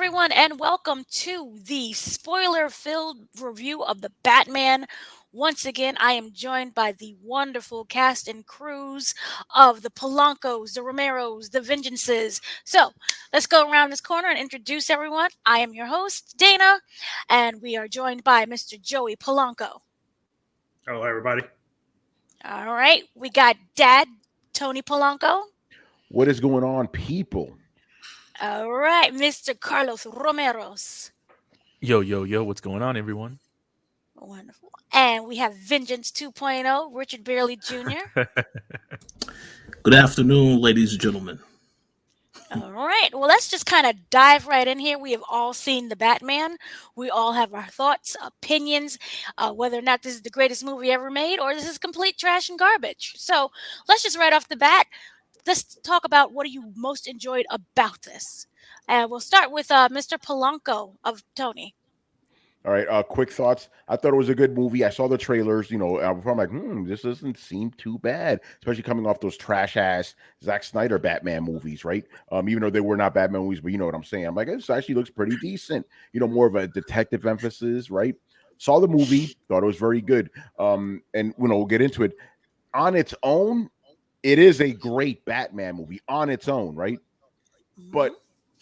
everyone, and welcome to the spoiler filled review of The Batman. Once again, I am joined by the wonderful cast and crews of the Polancos, the Romeros, the Vengeances. So let's go around this corner and introduce everyone. I am your host, Dana, and we are joined by Mr. Joey Polanco. Hello, everybody. All right, we got Dad, Tony Polanco. What is going on, people? All right, Mr. Carlos Romeros. Yo, yo, yo, what's going on, everyone? Wonderful. And we have Vengeance 2.0, Richard Bearley Jr. Good afternoon, ladies and gentlemen. All right. Well, let's just kind of dive right in here. We have all seen The Batman. We all have our thoughts, opinions, whether or not this is the greatest movie ever made or this is complete trash and garbage. So let's just right off the bat, let's talk about what you most enjoyed about this. And we'll start with Mr. Polanco of Tony. All right, quick thoughts. I thought it was a good movie. I saw the trailers. I'm like, this doesn't seem too bad, especially coming off those trash ass Zack Snyder Batman movies, right? Even though they were not Batman movies, but you know what I'm saying. I'm like, this actually looks pretty decent. More of a detective emphasis, right? Saw the movie, thought it was very good. And we'll get into it. On its own, it is a great Batman movie on its own, right? But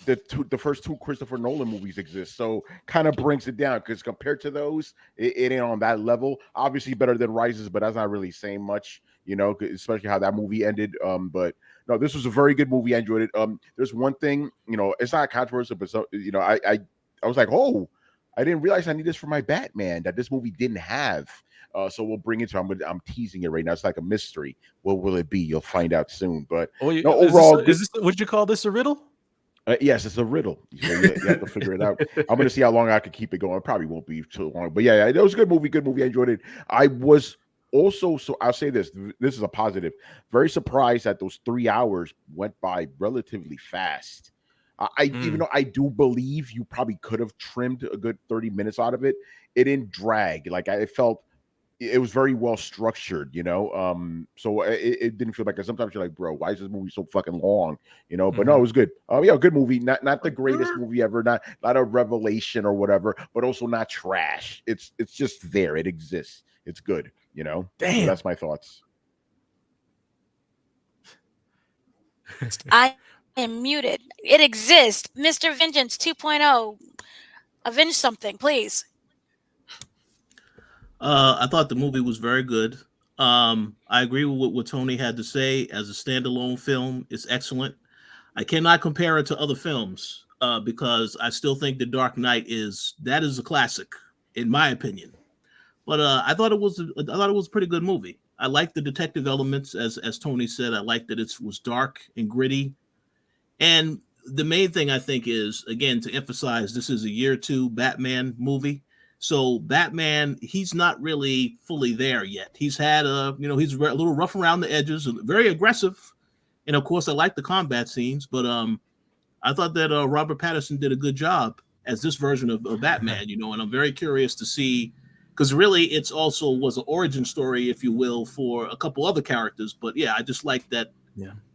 the first two Christopher Nolan movies exist, so kind of brings it down because compared to those, it ain't on that level. Obviously, better than Rises, but that's not really saying much, especially how that movie ended. But no, this was a very good movie. I enjoyed it. There's one thing, it's not controversial, but I was like, oh, I didn't realize I need this for my Batman that this movie didn't have. So we'll bring it to. I'm teasing it right now. It's like a mystery. What will it be? You'll find out soon. But overall, is this would you call this a riddle? Yes, it's a riddle. So you have to figure it out. I'm going to see how long I can keep it going. It probably won't be too long. But yeah, it was a good movie. Good movie. I enjoyed it. I was also, so I'll say this. This is a positive. Very surprised that those 3 hours went by relatively fast. Even though I do believe you probably could have trimmed a good 30 minutes out of it, it didn't drag. Like I felt it was very well structured, so it didn't feel like it. Sometimes you're like, bro, why is this movie so fucking long, but no, it was good. Yeah, good movie. Not the greatest movie ever, not a revelation or whatever, but also not trash. It's just there. It exists. It's good, Damn. So that's my thoughts. I am muted. It exists. Mr. Vengeance 2.0. Avenge something, please. I thought the movie was very good. I agree with what Tony had to say. As a standalone film, it's excellent. I cannot compare it to other films because I still think The Dark Knight is a classic, in my opinion. But I thought it was a pretty good movie. I liked the detective elements, as Tony said. I liked that it was dark and gritty. And the main thing I think is, again, to emphasize, this is a year 2 Batman movie. So Batman, he's not really fully there yet. He's had he's a little rough around the edges, very aggressive, and of course I like the combat scenes. But I thought that Robert Pattinson did a good job as this version of Batman. And I'm very curious to see, because really it's also was an origin story, if you will, for a couple other characters. But yeah, I just like that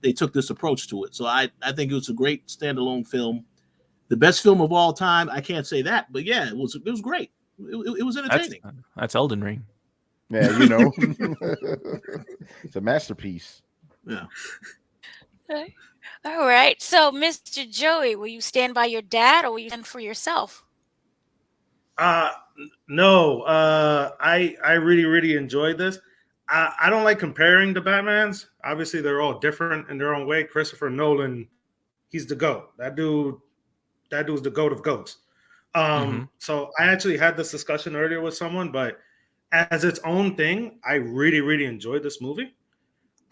they took this approach to it. So I think it was a great standalone film, the best film of all time. I can't say that, but yeah, it was great. It was entertaining. That's Elden Ring. Yeah, it's a masterpiece. Yeah. All right. So, Mr. Joey, will you stand by your dad or will you stand for yourself? No. I really, really enjoyed this. I don't like comparing the Batmans. Obviously, they're all different in their own way. Christopher Nolan, he's the GOAT. That dude's the GOAT of GOATs. So I actually had this discussion earlier with someone, but as its own thing, I really, really enjoyed this movie.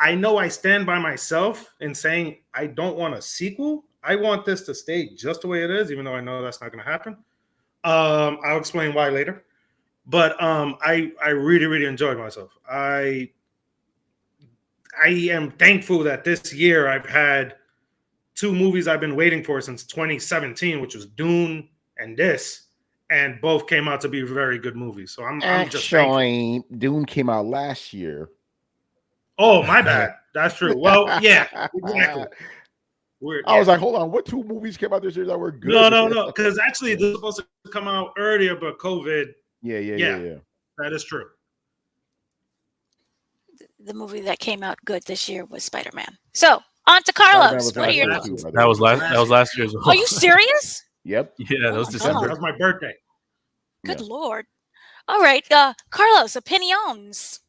I know I stand by myself in saying I don't want a sequel. I want this to stay just the way it is, even though I know that's not going to happen. I'll explain why later. But I really, really enjoyed myself. I am thankful that this year I've had 2 movies I've been waiting for since 2017, which was Dune and this, and both came out to be very good movies. So I'm just thankful. Dune came out last year. Oh, my bad. That's true. Well, yeah, exactly. Weird. I was Yeah. like, hold on, what 2 movies came out this year that were No, good? no, no. Because actually, Yeah. this was supposed to come out earlier, but COVID. Yeah. That is true. The movie that came out good this year was Spider-Man. So on to Spider-Man Carlos. was What are last your year Last too, year. thoughts? by the That way. was last. That Last was year. last year as Are well. you serious? Yep. Yeah, that Oh was my December. December. God. That's my birthday. Good Yeah. Lord. All right, Carlos, opinions.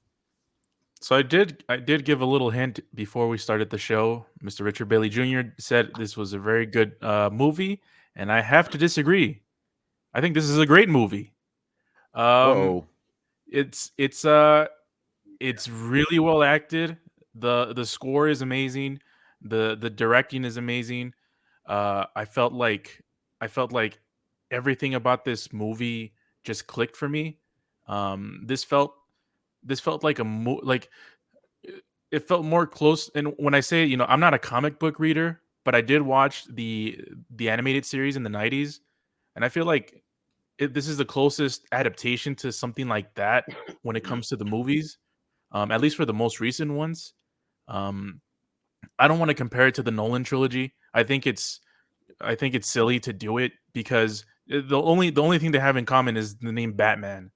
So I did give a little hint before we started the show. Mr. Richard Bailey Jr. said this was a very good movie, and I have to disagree. I think this is a great movie. Um, Uh-oh. it's it's really well acted. The score is amazing. The directing is amazing. I felt like everything about this movie just clicked for me. Um, this felt this felt like like it felt more close. And when I say, I'm not a comic book reader, but I did watch the animated series in the 90s, and I feel like this is the closest adaptation to something like that when it comes to the movies, at least for the most recent ones. Um, I don't want to compare it to the Nolan trilogy. I think it's silly to do it because the only thing they have in common is the name Batman.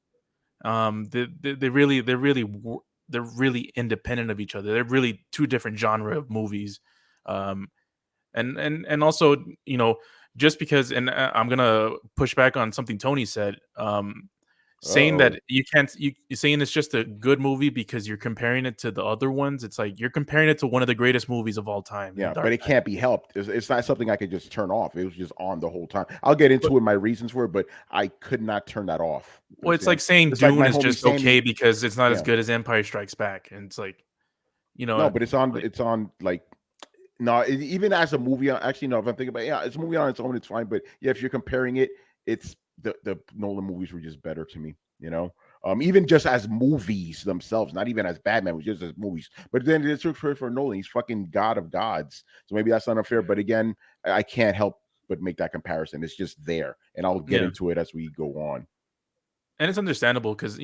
They're really independent of each other. They're really two different genre of movies. Um, and also, just because, and I'm gonna push back on something Tony said. Saying Uh-oh. that you're saying it's just a good movie because you're comparing it to the other ones. It's like you're comparing it to one of the greatest movies of all time, in Yeah, Dark but it Knight. can't be helped. It's not something I could just turn off. It was just on the whole time. I'll get But into it, my reasons for it, but I could not turn that off. You well, it's understand? like saying It's like Dune my is homie just okay Sammy. because it's not as Yeah. good as Empire Strikes Back, and it's like, you No, know, but it's on. like It's on. Like no, even as a movie. Actually, no. If I'm thinking about it's a movie on its own. It's fine. But yeah, if you're comparing it, it's the Nolan movies were just better to me. Even just as movies themselves, not even as Batman, was just as movies. But then it's for Nolan. He's fucking God of gods. So maybe that's not unfair. But again, I can't help but make that comparison. It's just there, and I'll get yeah, into it as we go on. and it's understandable because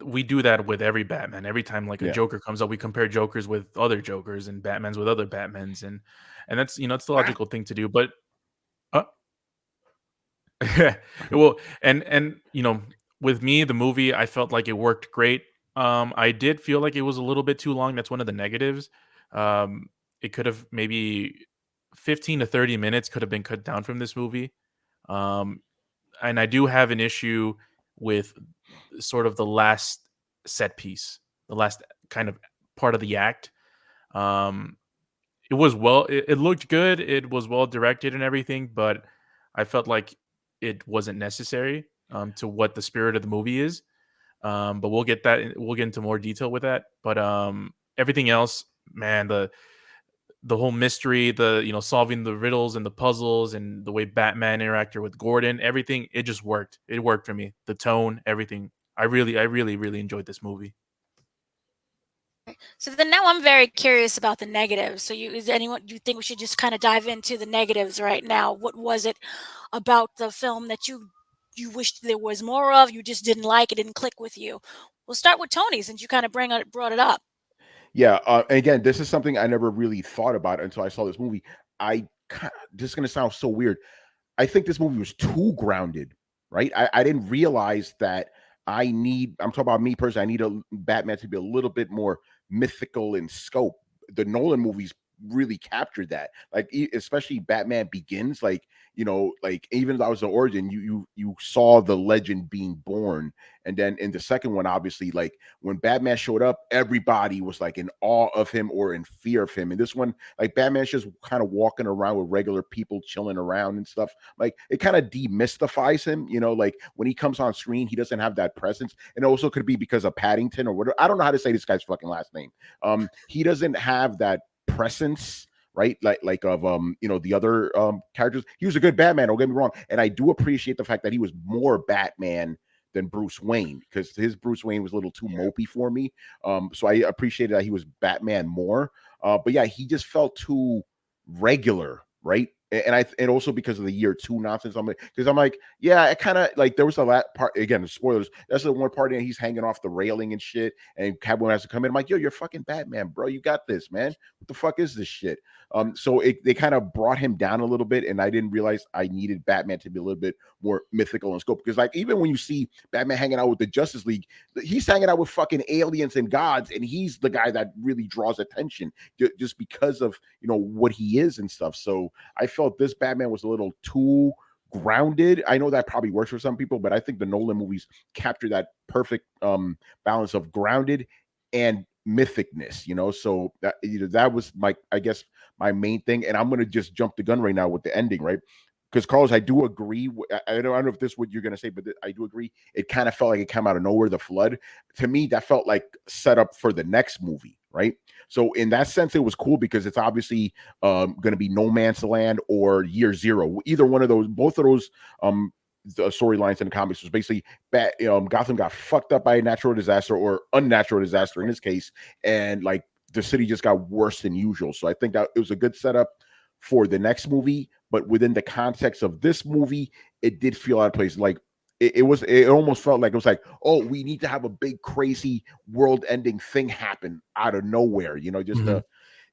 we do that with every Batman. Every time like a Yeah. Joker comes up, we compare Jokers with other Jokers and Batmans with other Batmans, and that's it's the Bat- logical thing to do. But uh, well, and with me, the movie, I felt like it worked great. I did feel like it was a little bit too long. That's one of the negatives. Um, it could have maybe 15 to 30 minutes could have been cut down from this movie. Um, and I do have an issue with sort of the last set piece, the last kind of part of the act. Um, it looked good, it was well directed and everything, but I felt like it wasn't necessary to what the spirit of the movie is. But we'll get into more detail with that. But everything else, man, the whole mystery, the solving the riddles and the puzzles and the way Batman interacted with Gordon, everything, it just worked. It worked for me. The tone, everything. I really enjoyed this movie. So then now I'm very curious about the negatives. So do you think we should just kind of dive into the negatives right now? What was it about the film that you wished there was more of, you just didn't like, it didn't click with you? We'll start with Tony since you kind of brought it up. Yeah, and again, this is something I never really thought about until I saw this movie. This is going to sound so weird. I think this movie was too grounded, right? I didn't realize that I'm talking about me personally, I need a Batman to be a little bit more mythical in scope. The Nolan movies really captured that. Like especially Batman Begins, like even though that was the origin, you saw the legend being born. And then in the second one, obviously, like when Batman showed up, everybody was like in awe of him or in fear of him. And this one, like Batman's just kind of walking around with regular people chilling around and stuff. Like it kind of demystifies him, like when he comes on screen, he doesn't have that presence. And also could be because of Paddington or whatever. I don't know how to say this guy's fucking last name. He doesn't have that presence, right? Like of the other characters. He was a good Batman, don't get me wrong. And I do appreciate the fact that he was more Batman than Bruce Wayne, because his Bruce Wayne was a little too mopey for me. So I appreciated that he was Batman more. But yeah, he just felt too regular, right? and also because of the year two nonsense. I'm like, yeah, I kind of like there was a lot part again. Spoilers. That's the one part and he's hanging off the railing and shit, and Catwoman has to come in. I'm like, yo, you're fucking Batman, bro. You got this, man. What the fuck is this shit? So they kind of brought him down a little bit, and I didn't realize I needed Batman to be a little bit more mythical in scope because like even when you see Batman hanging out with the Justice League, he's hanging out with fucking aliens and gods, and he's the guy that really draws attention just because of what he is and stuff. So I felt this Batman was a little too grounded. I know that probably works for some people, but I think the Nolan movies capture that perfect balance of grounded and mythicness, so that was I guess my main thing. And I'm going to just jump the gun right now with the ending, right? Because Carlos, I do agree. I don't know if this is what you're going to say, but I do agree. It kind of felt like it came out of nowhere. The flood, to me, that felt like set up for the next movie, right? So in that sense, it was cool because it's obviously going to be No Man's Land or Year Zero. Either one of those, both of those the storylines in the comics was basically Gotham got fucked up by a natural disaster or unnatural disaster in this case, and like the city just got worse than usual. So I think that it was a good setup for the next movie, but within the context of this movie, it did feel out of place. Like it almost felt like it was like, oh, we need to have a big crazy world-ending thing happen out of nowhere, just Mhm.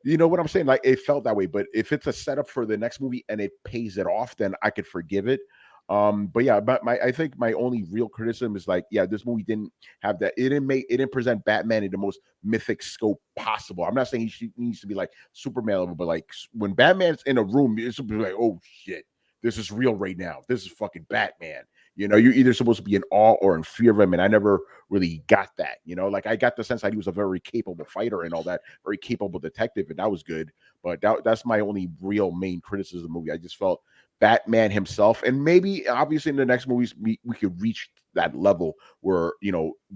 you know what I'm saying? Like it felt that way. But if it's a setup for the next movie and it pays it off, then I could forgive it. But yeah, but I think my only real criticism is like, yeah, this movie didn't have that. It didn't present Batman in the most mythic scope possible. I'm not saying needs to be like Superman level, but like when Batman's in a room, it's like, oh shit, this is real right now. This is fucking Batman. You're either supposed to be in awe or in fear of him, and I never really got that. Like I got the sense that he was a very capable fighter and all that, very capable detective, and that was good. But that's my only real main criticism of the movie. I just felt Batman himself, and maybe obviously in the next movies we could reach that level where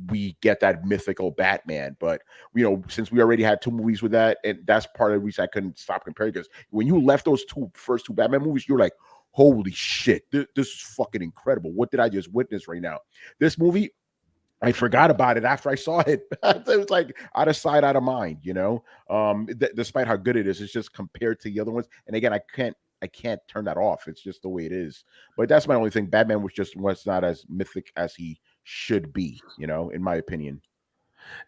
we get that mythical Batman. But since we already had two movies with that, and that's part of the reason I couldn't stop comparing, because when you left those first two Batman movies, you're like, holy shit, this is fucking incredible. What did I just witness right now? This movie, I forgot about it after I saw it. It was like out of sight, out of mind, despite how good it is. It's just compared to the other ones. And again, I can't turn that off. It's just the way it is. But that's my only thing. Batman was not as mythic as he should be, in my opinion.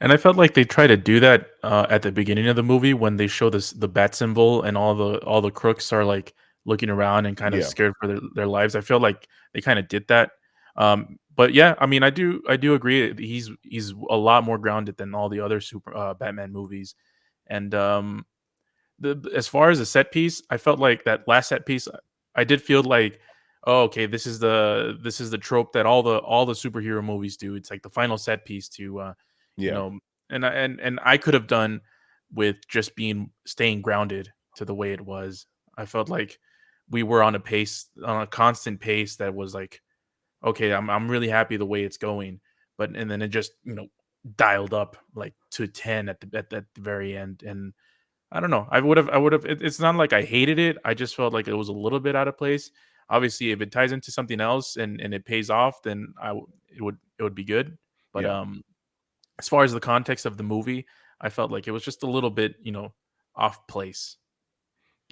And I felt like they try to do that at the beginning of the movie when they show the bat symbol and all the crooks are like looking around and kind of Yeah. scared for their lives. I feel like they kind of did that. But yeah, I mean, I do agree. He's a lot more grounded than all the other super Batman movies. And as far as the set piece, I felt like that last set piece, I did feel like, oh, okay, this is the trope that all the superhero movies do. It's like the final set piece to you Yeah. know, and I could have done with just staying grounded to the way it was. I felt like we were on a constant pace that was like, okay, I'm really happy the way it's going, and then it just dialed up like to 10 at the very end. And I don't know. I would have. It's not like I hated it. I just felt like it was a little bit out of place. Obviously, if it ties into something else and it pays off, then it would be good. But Yeah. as far as the context of the movie, I felt like it was just a little bit, off place.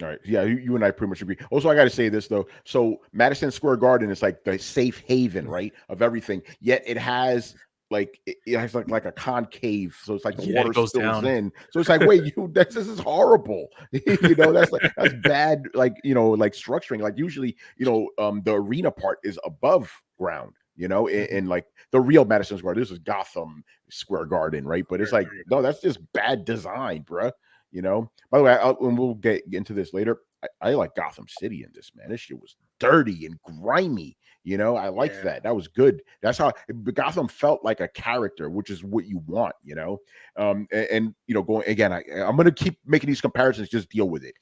All right. Yeah, you and I pretty much agree. Also, I got to say this though. So Madison Square Garden is like the safe haven, right, of everything. Yet it has it has like a concave, so it's like the Yeah, water it goes spills down. in. So it's like, wait, this is horrible. That's bad. Like structuring. Like usually, the arena part is above ground. And like the real Madison Square. This is Gotham Square Garden, right? But it's like, no, that's just bad design, bruh. By the way, and we'll get into this later. I like Gotham City in this, man. This shit was dirty and grimy. I like that. That was good. That's how Gotham felt like a character, which is what you want. Going again, I'm gonna keep making these comparisons. Just deal with it.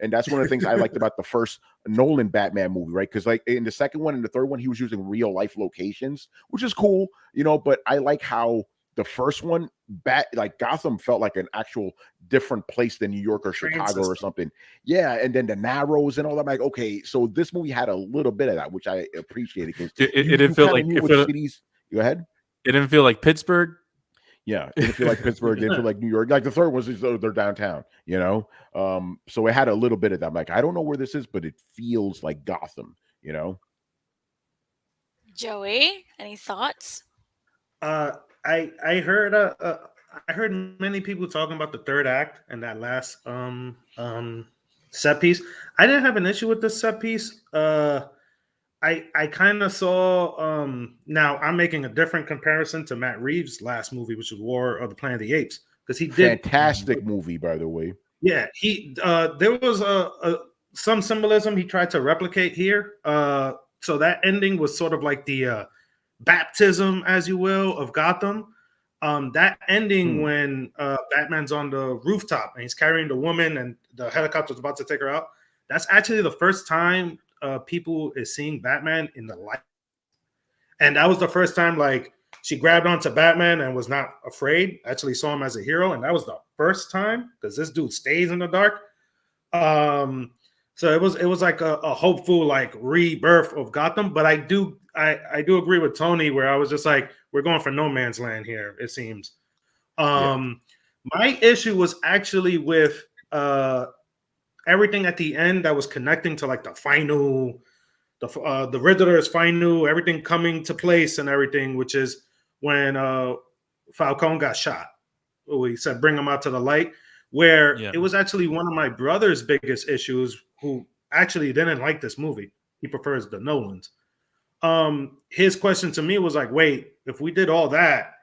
And that's one of the things I liked about the first Nolan Batman movie, right? Because like in the second one and the third one, he was using real life locations, which is cool. But I like how the first one, like Gotham felt like an actual different place than New York or Chicago or something. Yeah, and then the Narrows and all that. I'm like, okay, so this movie had a little bit of that, which I appreciated because It you didn't feel kind of like knew what cities. Go ahead. it didn't feel like Pittsburgh. Yeah, it didn't feel like Pittsburgh, it didn't feel like New York. Like the third was they're downtown, you know. So it had a little bit of that. I'm like, I don't know where this is, but it feels like Gotham, you know. Joey, any thoughts? Uh, I heard I heard many people talking about the third act and that last set piece. I didn't have an issue with this set piece. I kind of saw now I'm making a different comparison to Matt Reeves' last movie, which was War of the Planet of the Apes, because he did Fantastic movie, by the way. yeah, he there was some symbolism he tried to replicate here. So that ending was sort of like the baptism, as you will, of Gotham. That ending when Batman's on the rooftop and he's carrying the woman and the helicopter's about to take her out. That's actually the first time people is seeing Batman in the light, and that was the first time like she grabbed onto Batman and was not afraid. Actually saw him as a hero, and that was the first time because this dude stays in the dark. So it was like a hopeful like rebirth of Gotham. But I do agree with Tony where I was just like, we're going for no man's land here, it seems. My issue was actually with everything at the end that was connecting to like the final, the Riddler's final, everything coming to place and everything, which is when Falcone got shot. He said, bring him out to the light, where it was actually one of my brother's biggest issues, who actually didn't like this movie. He prefers the Nolans. His question to me was like, wait, if we did all that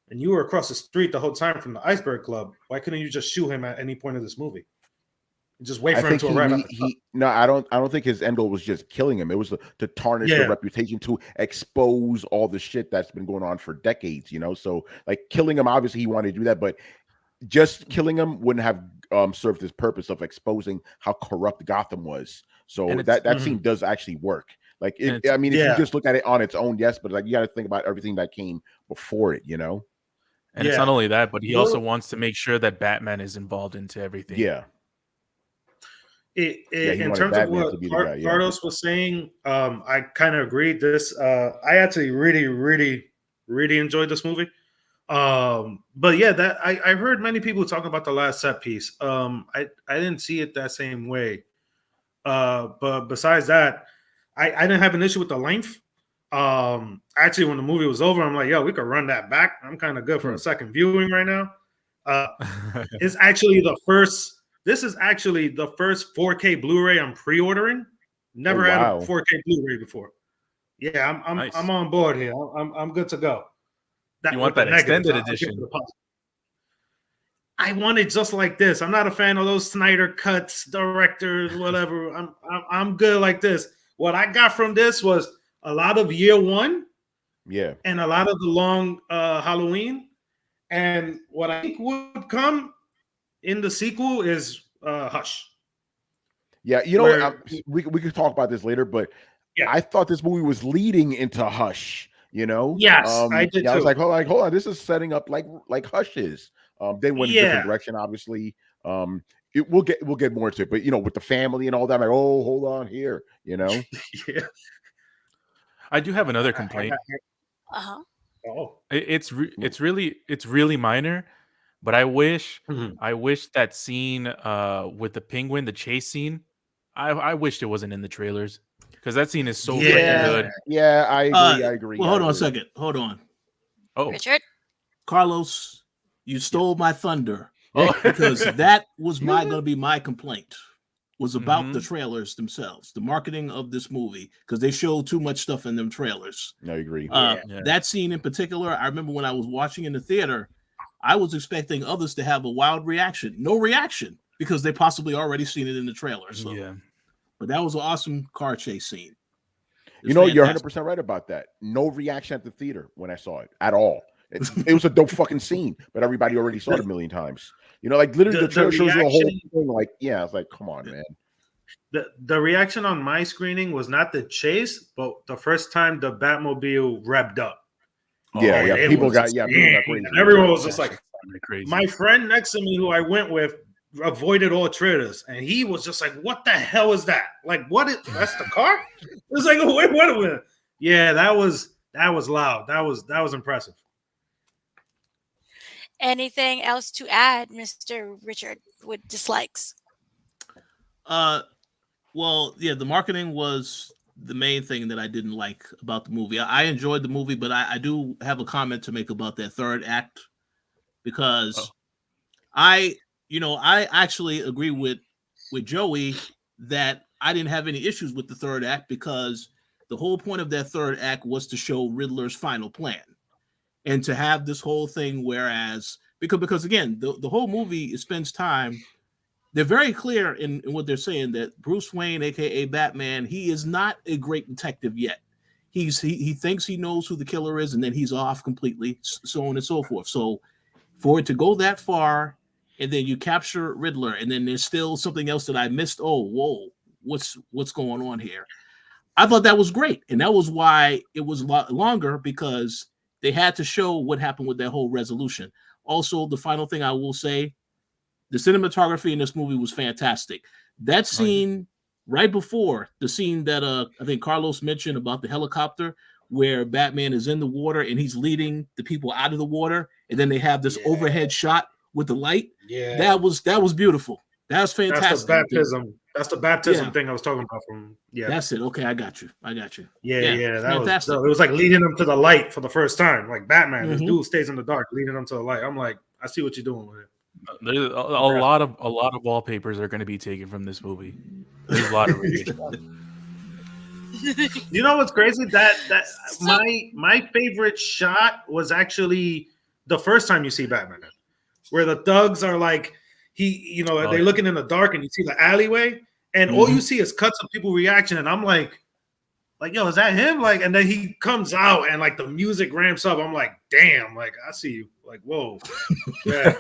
and you were across the street the whole time from the Iceberg Club, why couldn't you just shoot him at any point of this movie? Just wait for him to arrive. No, I don't think his end goal was just killing him. It was to tarnish the reputation, to expose all the shit that's been going on for decades, you know. So like killing him, obviously he wanted to do that, but just killing him wouldn't have served his purpose of exposing how corrupt Gotham was. So that scene does actually work. Like, I mean, if you just look at it on its own, yes, but like you got to think about everything that came before it, you know. And it's not only that, but he also wants to make sure that Batman is involved into everything. Yeah. In terms of what Carlos was saying, I kind of agreed. I actually really enjoyed this movie. But yeah, that I heard many people talking about the last set piece. I didn't see it that same way. But besides that, I didn't have an issue with the length. Actually, when the movie was over, I'm like, yo, we could run that back. I'm kind of good for a second viewing right now. It's actually the first. This is actually the first 4K Blu-ray I'm pre-ordering. Never had a 4K Blu-ray before. Yeah, I'm on board here. I'm good to go. You want that extended edition? I want it just like this. I'm not a fan of those Snyder cuts, directors, whatever. I'm good like this. What I got from this was a lot of year one, and a lot of the long Halloween. And what I think would come in the sequel is Hush. Yeah, you know, we could talk about this later, but I thought this movie was leading into Hush. You know, yes, I did. I was like, hold on, this is setting up like Hush is. They went in a different direction, obviously. We'll get more into it, but you know, with the family and all that, I'm like, oh, hold on here, you know. I do have another complaint. It's really minor, but I wish that scene with the penguin, the chase scene, I wished it wasn't in the trailers, because that scene is so freaking good. Yeah, I agree. Well, hold on a second. Hold on. Oh, Richard, Carlos, you stole my thunder. Because that was going to be my complaint. Was about the trailers themselves, the marketing of this movie, because they showed too much stuff in them trailers. I agree. That scene in particular, I remember when I was watching in the theater, I was expecting others to have a wild reaction. No reaction, because they possibly already seen it in the trailer. So. But that was an awesome car chase scene. You know, you're 100% right about that. No reaction at the theater when I saw it at all. It was a dope fucking scene, but everybody already saw it a million times. You know, like literally the trailer shows you a whole thing. Like, I was like, come on, man. The reaction on my screening was not the chase, but the first time the Batmobile revved up. People got crazy. And everyone was just like crazy. My friend next to me, who I went with, avoided all trailers, and he was just like, "What the hell is that? Like, that's the car?" It was like, "Wait a minute." Yeah, that was loud. That was impressive. Anything else to add, Mr. Richard, with dislikes? Uh, well, yeah, the marketing was the main thing that I didn't like about the movie. I enjoyed the movie, but I do have a comment to make about that third act Oh, because I, I actually agree with Joey that I didn't have any issues with the third act because the whole point of that third act was to show Riddler's final plan and to have this whole thing. Whereas because again, the whole movie spends time. They're very clear in what they're saying that Bruce Wayne, aka Batman, he is not a great detective yet. He thinks he knows who the killer is, and then he's off completely, so on and so forth. So for it to go that far, and then you capture Riddler, and then there's still something else that I missed. Oh, whoa, what's going on here? I thought that was great, and that was why it was a lot longer because they had to show what happened with that whole resolution. Also, the final thing I will say, the cinematography in this movie was fantastic. That oh yeah. scene right before the scene that I think Carlos mentioned about the helicopter where Batman is in the water and he's leading the people out of the water and then they have this Yeah, overhead shot with the light. yeah. That was beautiful. That was That's the fantastic. baptism. That's the Yeah, baptism thing I was talking about. From yeah, that's it. Okay, I got you. I got you. yeah, Yeah, yeah. That was fantastic. dope. It was like leading them to the light for the first time. Like Batman, this Hmm. dude stays in the dark, leading them to the light. I'm like, I see what you're doing with it. There's Congrats. a lot of wallpapers are going to be taken from this movie. There's a lot of really good shots. You know what's crazy? That So my favorite shot was actually the first time you see Batman, where the thugs are like Oh they're yeah. looking in the dark and you see the alleyway, and all you Hmm. see is cuts of people reaction, and I'm like, yo, is that him? Like, and then he comes out and like the music ramps up. I'm like, damn, like I see you. Like, whoa, yeah.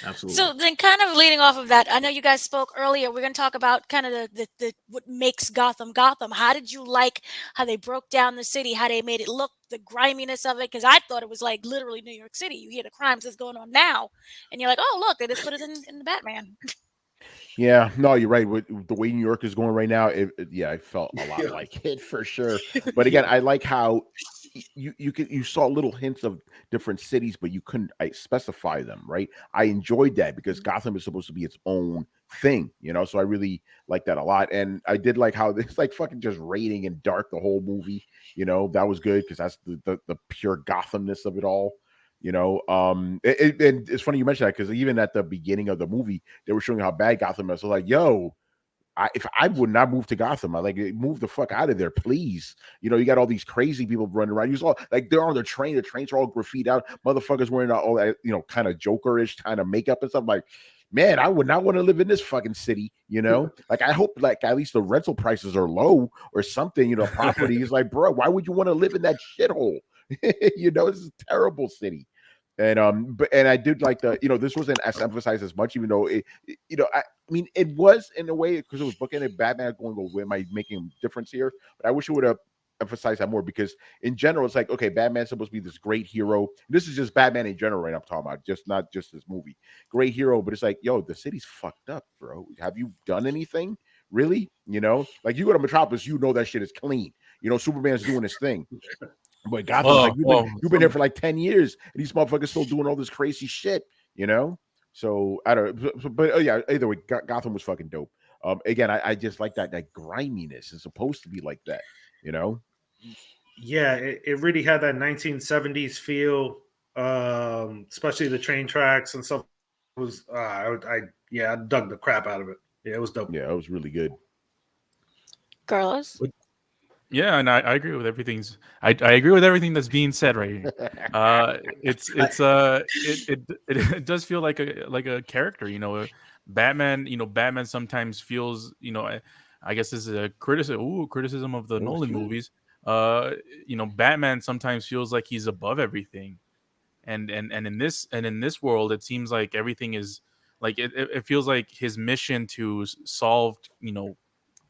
Absolutely. So then, kind of leading off of that, I know you guys spoke earlier. We're going to talk about kind of the what makes Gotham Gotham. How did you like how they broke down the city? How they made it look, the griminess of it? Because I thought it was like literally New York City. You hear the crimes that's going on now, and you're like, oh look, they just put it in the Batman. Yeah, no, you're right. With the way New York is going right now, yeah, I felt a lot Yeah. like it for sure. But again, I like how you saw little hints of different cities, but you couldn't specify them, right? I enjoyed that because Gotham is supposed to be its own thing, So I really like that a lot, and I did like how it's like fucking just raining and dark the whole movie. That was good because that's the pure Gothamness of it all. And it's funny you mentioned that because even at the beginning of the movie, they were showing how bad Gotham is. So like, yo, if I would not move to Gotham, I like move the fuck out of there, please. You got all these crazy people running around. You saw like they're on the train. The trains are all graffiti out. Motherfuckers wearing all that, kind of Jokerish kind of makeup and stuff. Like, man, I would not want to live in this fucking city. Like I hope like at least the rental prices are low or something. Property is like, bro, why would you want to live in that shithole? This is a terrible city. And I did like this wasn't as emphasized as much, even though I mean it was in a way because it was booking it Batman going, well, am I making a difference here? But I wish it would have emphasized that more because in general it's like, okay, Batman's supposed to be this great hero. This is just Batman in general, right? I'm talking about just not just this movie. Great hero, but it's like, yo, the city's fucked up, bro. Have you done anything? Really? Like you go to Metropolis, that shit is clean. Superman's doing his thing. But Gotham's like Well, you've been there for like 10 years, and these motherfuckers still doing all this crazy shit, So I don't. But oh yeah, either way, Gotham was fucking dope. Again, I just like that griminess. It's supposed to be like that, you know. Yeah, it really had that 1970s feel, especially the train tracks and stuff. It was yeah, I dug the crap out of it. Yeah, it was dope. Yeah, it was really good. Carlos. yeah, and I agree with everything's. I agree with everything that's being said right here. It does feel like a character, Batman. Batman sometimes feels, I guess this is a criticism of the Oh Nolan shit! movies. Uh, Batman sometimes feels like he's above everything, and in this world, it seems like everything is like it feels like his mission to solve,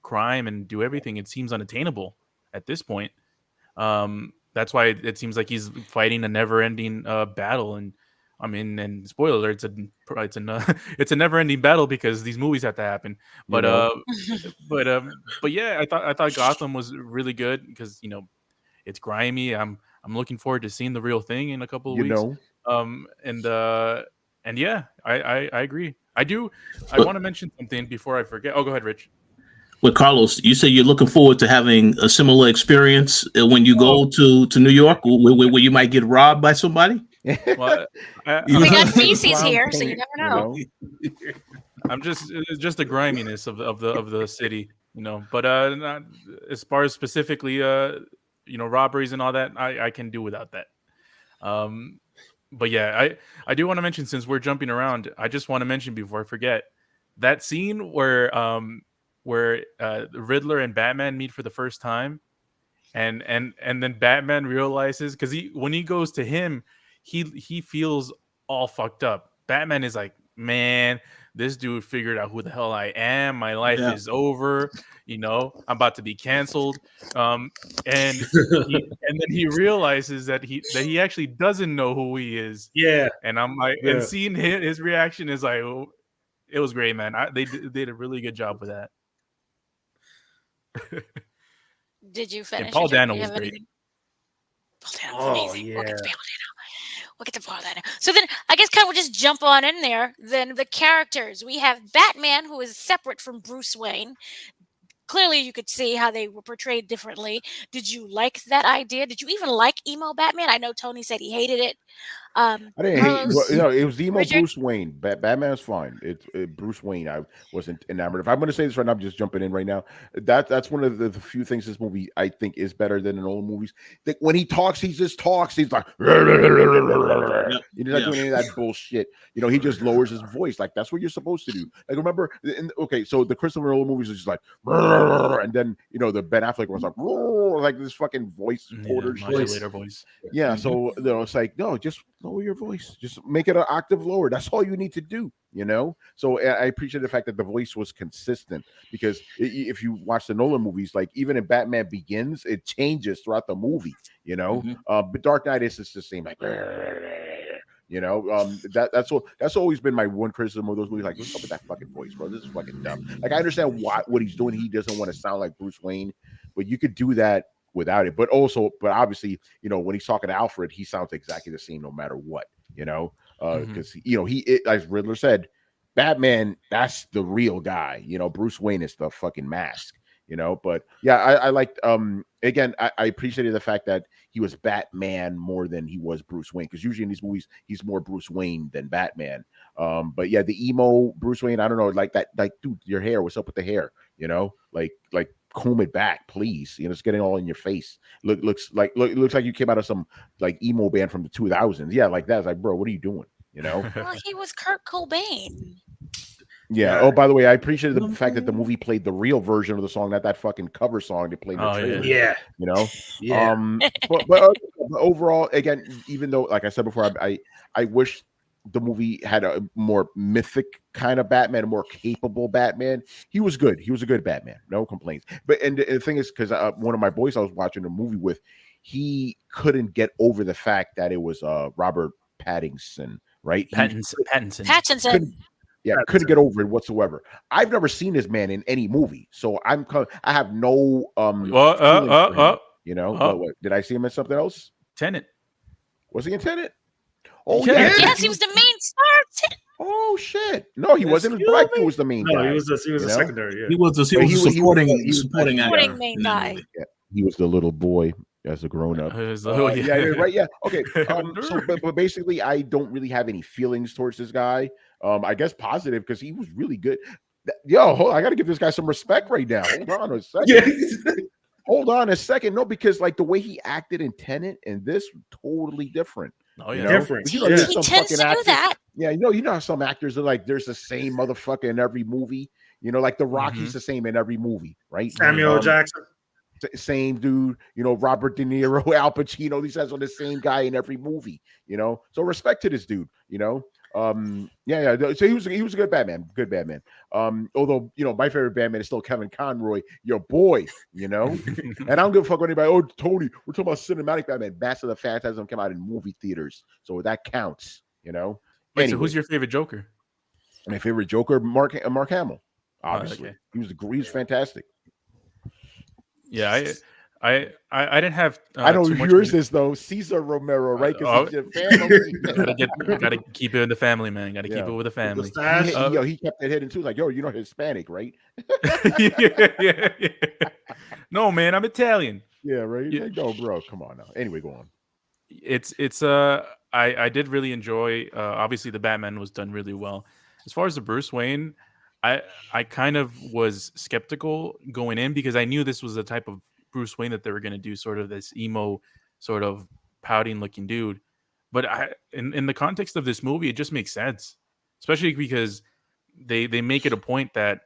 crime and do everything. It seems unattainable at this point. That's why it seems like he's fighting a never-ending battle. And I mean, and spoiler alert, it's a never-ending battle because these movies have to happen. You But know, but yeah, I thought Gotham was really good because It's grimy. I'm looking forward to seeing the real thing in a couple of You weeks. know, Um, and uh, and yeah, I agree. I do. I want to mention something before I forget. Oh, go ahead, Rich. With Carlos, you say you're looking forward to having a similar experience when you Oh, go to New York, where you might get robbed by somebody. Well, You We know? got with the feces clown here, so you paint, never you know. know. I'm just it's just the griminess of the city, But not, as far as specifically, robberies and all that, I can do without that. Um, but yeah, I do want to mention, since we're jumping around, I just want to mention before I forget that scene where the Riddler and Batman meet for the first time, and then Batman realizes, because when he goes to him, he feels all fucked up. Batman is like, man, this dude figured out who the hell I am. My life Yeah, is over. I'm about to be canceled. Um, and and then he realizes that he actually doesn't know who he is. yeah, And I'm like, and yeah. seeing his reaction is like, oh, it was great, man. They did a really good job with that. Did you And finish, or Paul do Dano you was have great. anything? Paul Dano was Oh, amazing. We'll get to yeah. Paul Dano. We'll get to Paul Dano. So then, I guess kind of we'll just jump on in there. Then the characters. We have Batman, who is separate from Bruce Wayne. Clearly, you could see how they were portrayed differently. Did you like that idea? Did you even like emo Batman? I know Tony said he hated it. I didn't hate. Well, Carlos, it was emo Richard. Bruce Wayne. Batman's fine. It's Bruce Wayne. I wasn't enamored. If I'm going to say this right now, I'm just jumping in right now. That's one of the few things this movie I think is better than in old movies. That when he talks, he just talks. He's like, he's yep, not yeah. doing any of that bullshit. He just lowers his voice. Like that's what you're supposed to do. Like remember, okay, so the Christopher Nolan movies is just like, and then the Ben Affleck was like this fucking voice Yeah, quarter shit. Voice. modulator voice. Yeah, Mhm. so it's like, no, just lower your voice. Just make it an octave lower. That's all you need to do. So I appreciate the fact that the voice was consistent, because if you watch the Nolan movies, like even in Batman Begins, it changes throughout the movie. Mhm. But Dark Knight is just the same, like, that's always been my one criticism of those movies. Like, what's up with that fucking voice, bro? This is fucking dumb. Like, I understand what he's doing. He doesn't want to sound like Bruce Wayne, but you could do that without it. But obviously, when he's talking to Alfred, he sounds exactly the same no matter what. Mhm. Because as Riddler said, Batman, that's the real guy. Bruce Wayne is the fucking mask. But yeah, I liked. Again, I appreciated the fact that he was Batman more than he was Bruce Wayne, because usually in these movies he's more Bruce Wayne than Batman. But yeah, the emo Bruce Wayne, I don't know, like that, like, dude, your hair, what's up with the hair? Like comb it back, please. It's getting all in your face. Looks like you came out of some like emo band from the 2000s. Yeah, like that. It's like, bro, what are you doing? Well, he was Kurt Cobain. Yeah. Yeah. Oh, by the way, I appreciated the fact that the movie played the real version of the song, not that fucking cover song they played in the Oh, yeah. trailers. Yeah. You know. Yeah. But overall, again, even though, like I said before, I wish the movie had a more mythic kind of Batman, a more capable Batman. He was good. He was a good Batman. No complaints. But the thing is, because one of my boys I was watching the movie with, he couldn't get over the fact that it was Robert Pattinson, right? He Pattinson. Pattinson. couldn't get over it whatsoever. I've never seen this man in any movie, so I have no feelings for him. What did I see him in something else? Tenet. Was he in Tenet? Oh Yeah. yeah. Yes, he was the main star. Oh shit. No, he wasn't. It was Black dude was the main No, guy. he was a you know? secondary. Yeah. He was a But supporting actor Supporting main in that guy. movie. yeah, he was the little boy as a grown up. Oh, Yeah, yeah. right. Yeah. Okay. But basically, I don't really have any feelings towards this guy. I guess positive, because he was really good. Yo, I got to give this guy some respect right now. Hold on a second. Yeah. Hold on a second. No, because like the way he acted in Tenet and this, totally different. Oh, You yeah. know? Different. But, He, there's he some tends to fucking do actors. that. Yeah, how some actors are like, there's the same motherfucker in every movie. Like The Rock, he's the same in every movie, right? Samuel Jackson. Same dude. Robert De Niro, Al Pacino. These guys are the same guy in every movie. So respect to this dude. Yeah. So he was a good Batman. Good Batman. Although my favorite Batman is still Kevin Conroy, your boy. And I don't give a fuck what anybody. Oh, Tony, we're talking about cinematic Batman. Master of the Phantasm came out in movie theaters, so that counts. Wait, Anyway, so who's your favorite Joker? my favorite Joker? Mark Hamill. Obviously, okay. he was fantastic. Yeah, I didn't have I know too much. yours is though Cesar Romero, right? Because Oh, he's your family. gotta keep it in the family, man. Gotta keep Yeah. it with the The family. stash. He kept it hidden too. Like, yo, you're not Hispanic, right? Yeah. No, man, I'm Italian. Yeah, right. Yeah. Like, no, bro, come on now. Anyway, go on. It's I did really enjoy. Obviously, the Batman was done really well. As far as the Bruce Wayne, I kind of was skeptical going in because I knew this was the type of Bruce Wayne that they were going to do, sort of this emo, sort of pouting looking dude. But in the context of this movie, it just makes sense, especially because they make it a point that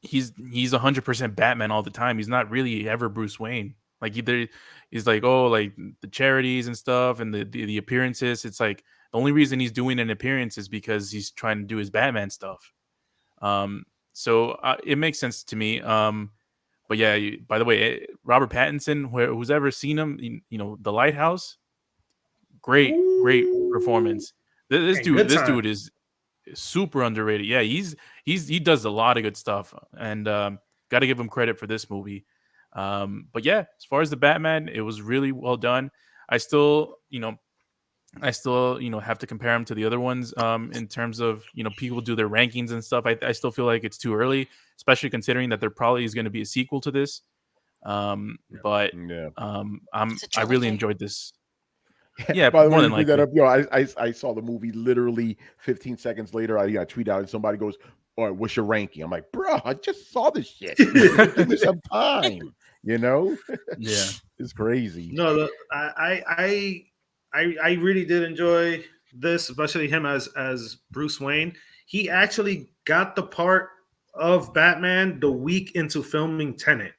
he's 100% Batman all the time. He's not really ever Bruce Wayne. Like he's like, oh, like the charities and stuff and the appearances. It's like the only reason he's doing an appearance is because he's trying to do his Batman stuff. So it makes sense to me. But yeah, by the way, Robert Pattinson, who's ever seen him, The Lighthouse, great Ooh. performance. This And good this time. dude is super underrated. Yeah, he does a lot of good stuff, and got to give him credit for this movie. But yeah, as far as the Batman, it was really well done. I still, have to compare him to the other ones in terms of people do their rankings and stuff. I still feel like it's too early, especially considering that there probably is going to be a sequel to this. But Yeah. It's a I really trilogy. enjoyed this. Yeah, By the way, more you than bring that likely. up, yo, I saw the movie literally 15 seconds later. I tweet out and somebody goes, "All right, what's your ranking?" I'm like, bro, I just saw this shit. Give me some time. Yeah. It's crazy. No, I really did enjoy this, especially him as Bruce Wayne. He actually got the part of Batman the week into filming Tenet.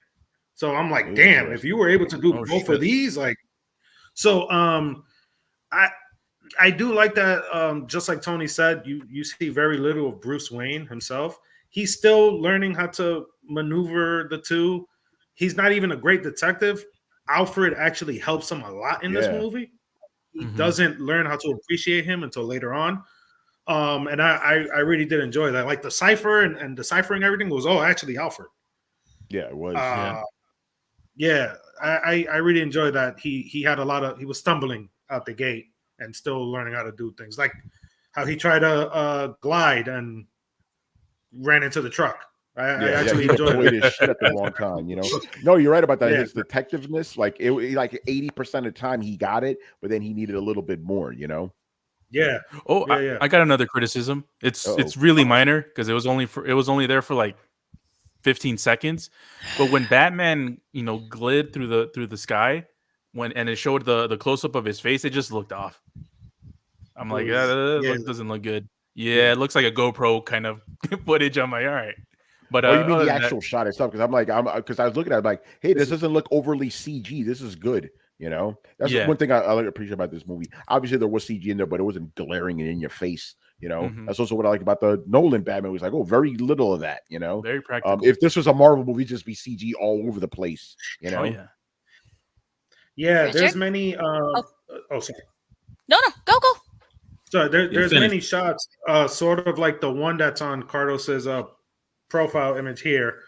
So I'm like, damn, if you Interesting. were able to do Oh both of shit. these, like, so I I do like that. Just like Tony said, you see very little of Bruce Wayne himself. He's still learning how to maneuver the two. He's not even a great detective. Alfred actually helps him a lot in this Yeah. movie. He Mhm. doesn't learn how to appreciate him until later on. And I really did enjoy that. Like the cipher and deciphering everything was all actually Alfred. Yeah, it was. Yeah. Uh, yeah, I really enjoyed that. He had a lot of he was stumbling out the gate and still learning how to do things like how he tried to glide and ran into the truck. I Yeah, actually he enjoyed deployed that. his shit at the wrong time. No, you're right about that. Yeah, His detectiveness, like like 80% of the time he got it, but then he needed a little bit more. yeah, Oh, yeah, yeah. I got another criticism. It's Uh-oh. really minor because it was only there for like 15 seconds. But when Batman, glid through the sky and it showed the close up of his face, it just looked off. I'm It like, yeah, was yeah, doesn't look good. Yeah. Yeah, it looks like a GoPro kind of footage. I'm like, all right. But Oh, you mean other the than that, actual shot itself? Because because I was looking at it, I'm like, hey, this doesn't look overly CG. This is good. That's yeah. one thing I appreciate about this movie. Obviously, there was CG in there, but it wasn't glaring and in your face. Mhm. That's also what I like about the Nolan Batman. It was like, oh, very little of that. Very practical. If this was a Marvel movie, it'd just be CG all over the place. Oh yeah. yeah. There's Richard? many. Oh, Sorry. no, go, go. So Yeah, there's finish. many shots, sort of like the one that's on Cardos's profile image here.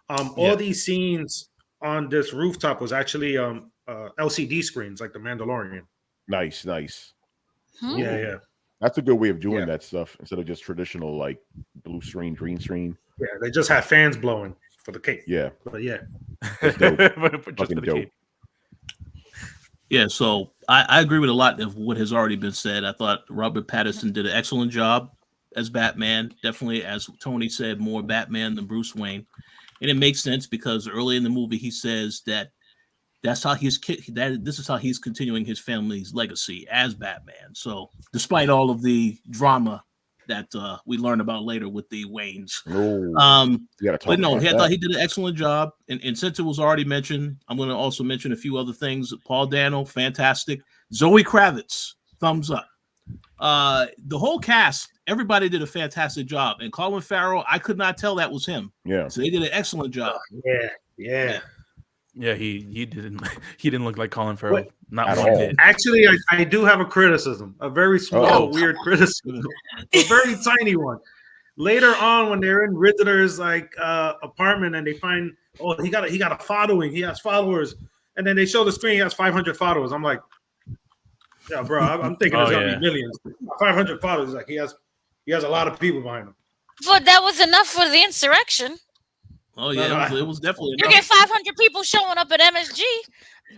All Yeah. these scenes on this rooftop was actually LCD screens, like the Mandalorian. Nice, nice. Hmm. Yeah, Ooh, yeah, that's a good way of doing yeah, that stuff instead of just traditional like blue screen, green screen. yeah. They just have fans blowing for the cape, Yeah, but yeah, that's dope. But just for Fucking the dope. cape. Yeah, so I agree with a lot of what has already been said. I thought Robert Pattinson did an excellent job as Batman. Definitely, as Tony said, more Batman than Bruce Wayne, and it makes sense because early in the movie he says that this is how he's continuing his family's legacy as Batman. So, despite all of the drama that we learn about later with the Waynes, Oh, you got to but talk no, about I thought that. he did an excellent job. And since it was already mentioned, I'm going to also mention a few other things. Paul Dano, fantastic. Zoe Kravitz, thumbs up. The whole cast, everybody did a fantastic job. And Colin Farrell, I could not tell that was him. Yeah, So they did an excellent job. yeah, yeah. Yeah. Yeah, he didn't he didn't look like Colin Wait, Farrell. Not at one all. bit. actually, I do have a criticism, a very Uh-oh. small, weird criticism, a very tiny one. later on when they're in Riddler's like apartment and they find he got a following, he has followers, and then they show the screen he has 500 followers. I'm like, yeah, bro, I'm thinking Oh there's gonna be yeah. millions. 500 followers, like he has a lot of people behind him. But that was enough for the insurrection. Oh No, yeah, no, it was definitely You enough. get 500 people showing up at MSG.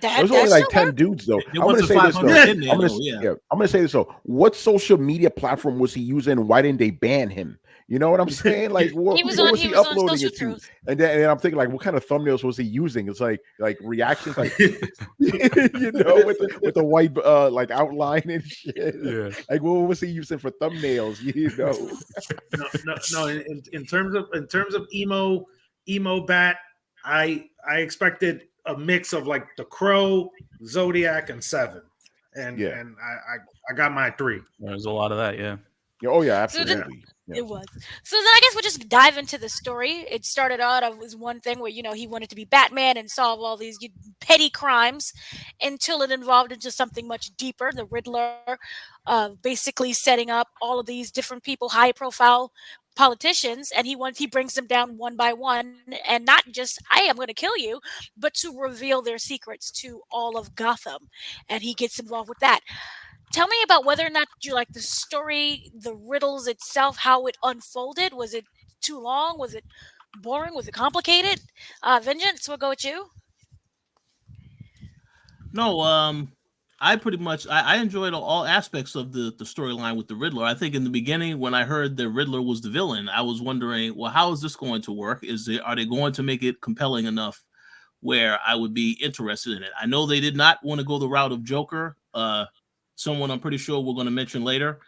It was only That like should 10 work. dudes though. There I'm gonna wasn't say this 500 though. in there though. Yeah. I'm gonna say this though. What social media platform was he using? Why didn't they ban him? You know what I'm saying? Like, what He was was he he was on uploading Social it to? Truth. And then I'm thinking, like, what kind of thumbnails was he using? It's like reactions, like you know, with the white like outline and shit. Yeah. Like, what was he using for thumbnails? You know? no. In terms of emo bat, I expected a mix of like the Crow, Zodiac, and Seven, and Yeah. I got my 3. There's a lot of that. Yeah. Yeah. Oh yeah, So then absolutely. Yeah. it was. So then I guess we'll just dive into the story. It started out as one thing where he wanted to be Batman and solve all these petty crimes, until it evolved into something much deeper. The Riddler, basically setting up all of these different people, high profile politicians, and he brings them down one by one, and not just I am going to kill you, but to reveal their secrets to all of Gotham, and he gets involved with that. Tell me about whether or not you like the story, the riddles itself, how it unfolded. Was it too long? Was it boring? Was it complicated? Vengeance, we'll go with you. No, I pretty much I enjoyed all aspects of the storyline with the Riddler. I think in the beginning when I heard the Riddler was the villain, I was wondering, well, how is this going to work? Are they going to make it compelling enough where I would be interested in it? I know they did not want to go the route of Joker, someone I'm pretty sure we're going to mention later.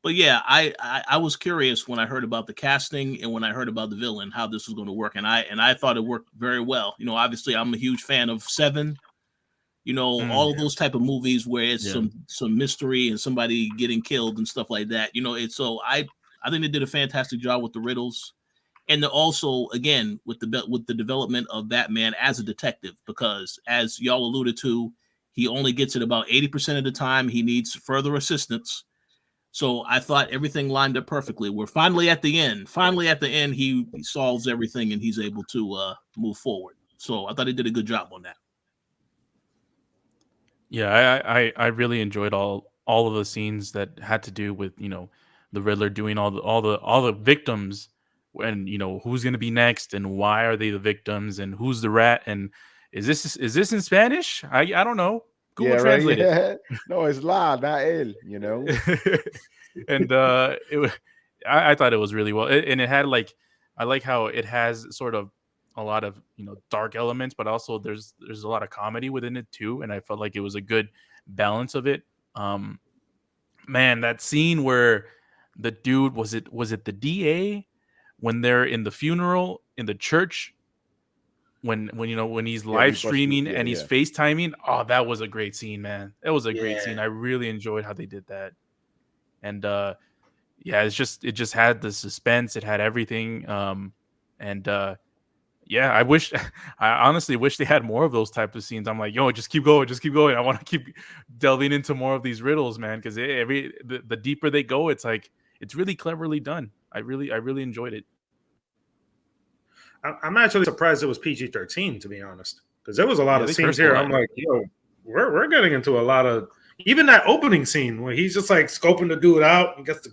But yeah, I was curious when I heard about the casting and when I heard about the villain, how this was going to work, and I thought it worked very well. Obviously I'm a huge fan of Seven, all of those type of movies where it's some mystery and somebody getting killed and stuff like that. It's so I think they did a fantastic job with the riddles, and also again with the development of Batman as a detective, because as y'all alluded to, he only gets it about 80% of the time. He needs further assistance. So I thought everything lined up perfectly. We're finally at the end. Finally at the end, he solves everything and he's able to move forward. So I thought he did a good job on that. Yeah, I really enjoyed all of the scenes that had to do with the Riddler doing all the victims, and who's gonna be next and why are they the victims and who's the rat, and is this in Spanish? I don't know. Yeah, Google right. Translate Yeah. No, it's La, not él. You know. it. And I thought it was really well, and it had I like how it has sort of a lot of dark elements, but also there's a lot of comedy within it too, and I felt like it was a good balance of it. Um, Man, that scene where the dude was it the DA when they're in the funeral in the church, when he's Yeah, when live he's busting. streaming Yeah, and he's yeah. FaceTiming. Oh, that was a great scene, man. That was a great Yeah. scene. I really enjoyed how they did that. And yeah, it just had the suspense, it had everything. And yeah, I honestly wish they had more of those types of scenes. I'm like, yo, just keep going, just keep going. I want to keep delving into more of these riddles, man, because the deeper they go, it's like it's really cleverly done. I really enjoyed it. I'm actually surprised it was PG-13, to be honest, because there was a lot Yeah, of they scenes cursed a here. lot. I'm like, yo, we're getting into a lot of, even that opening scene where he's just like scoping the dude out and gets to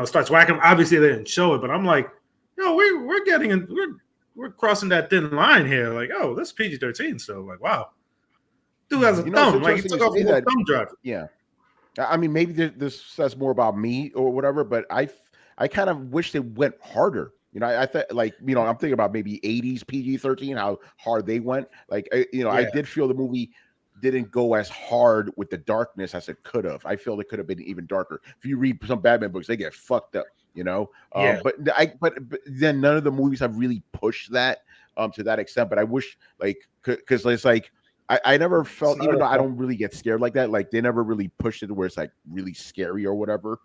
starts whacking him. Obviously they didn't show it, but I'm like, yo, we're getting in, we're crossing that thin line here. Like, oh, this is PG-13 still. Like, wow, dude has a It's thumb. Like he interesting took you off say a whole that. thumb drive. Yeah. I mean, maybe this says more about me or whatever, but I kind of wish they went harder. I thought, like, I'm thinking about maybe 80s PG-13, how hard they went. Like, I Yeah. did feel the movie didn't go as hard with the darkness as it could have. I feel it could have been even darker. If you read some Batman books, they get fucked up, Yeah. But then none of the movies have really pushed that to that extent. But I wish, like, because it's like, I never felt, even though I don't really get scared like that, like they never really pushed it to where it's like really scary or whatever.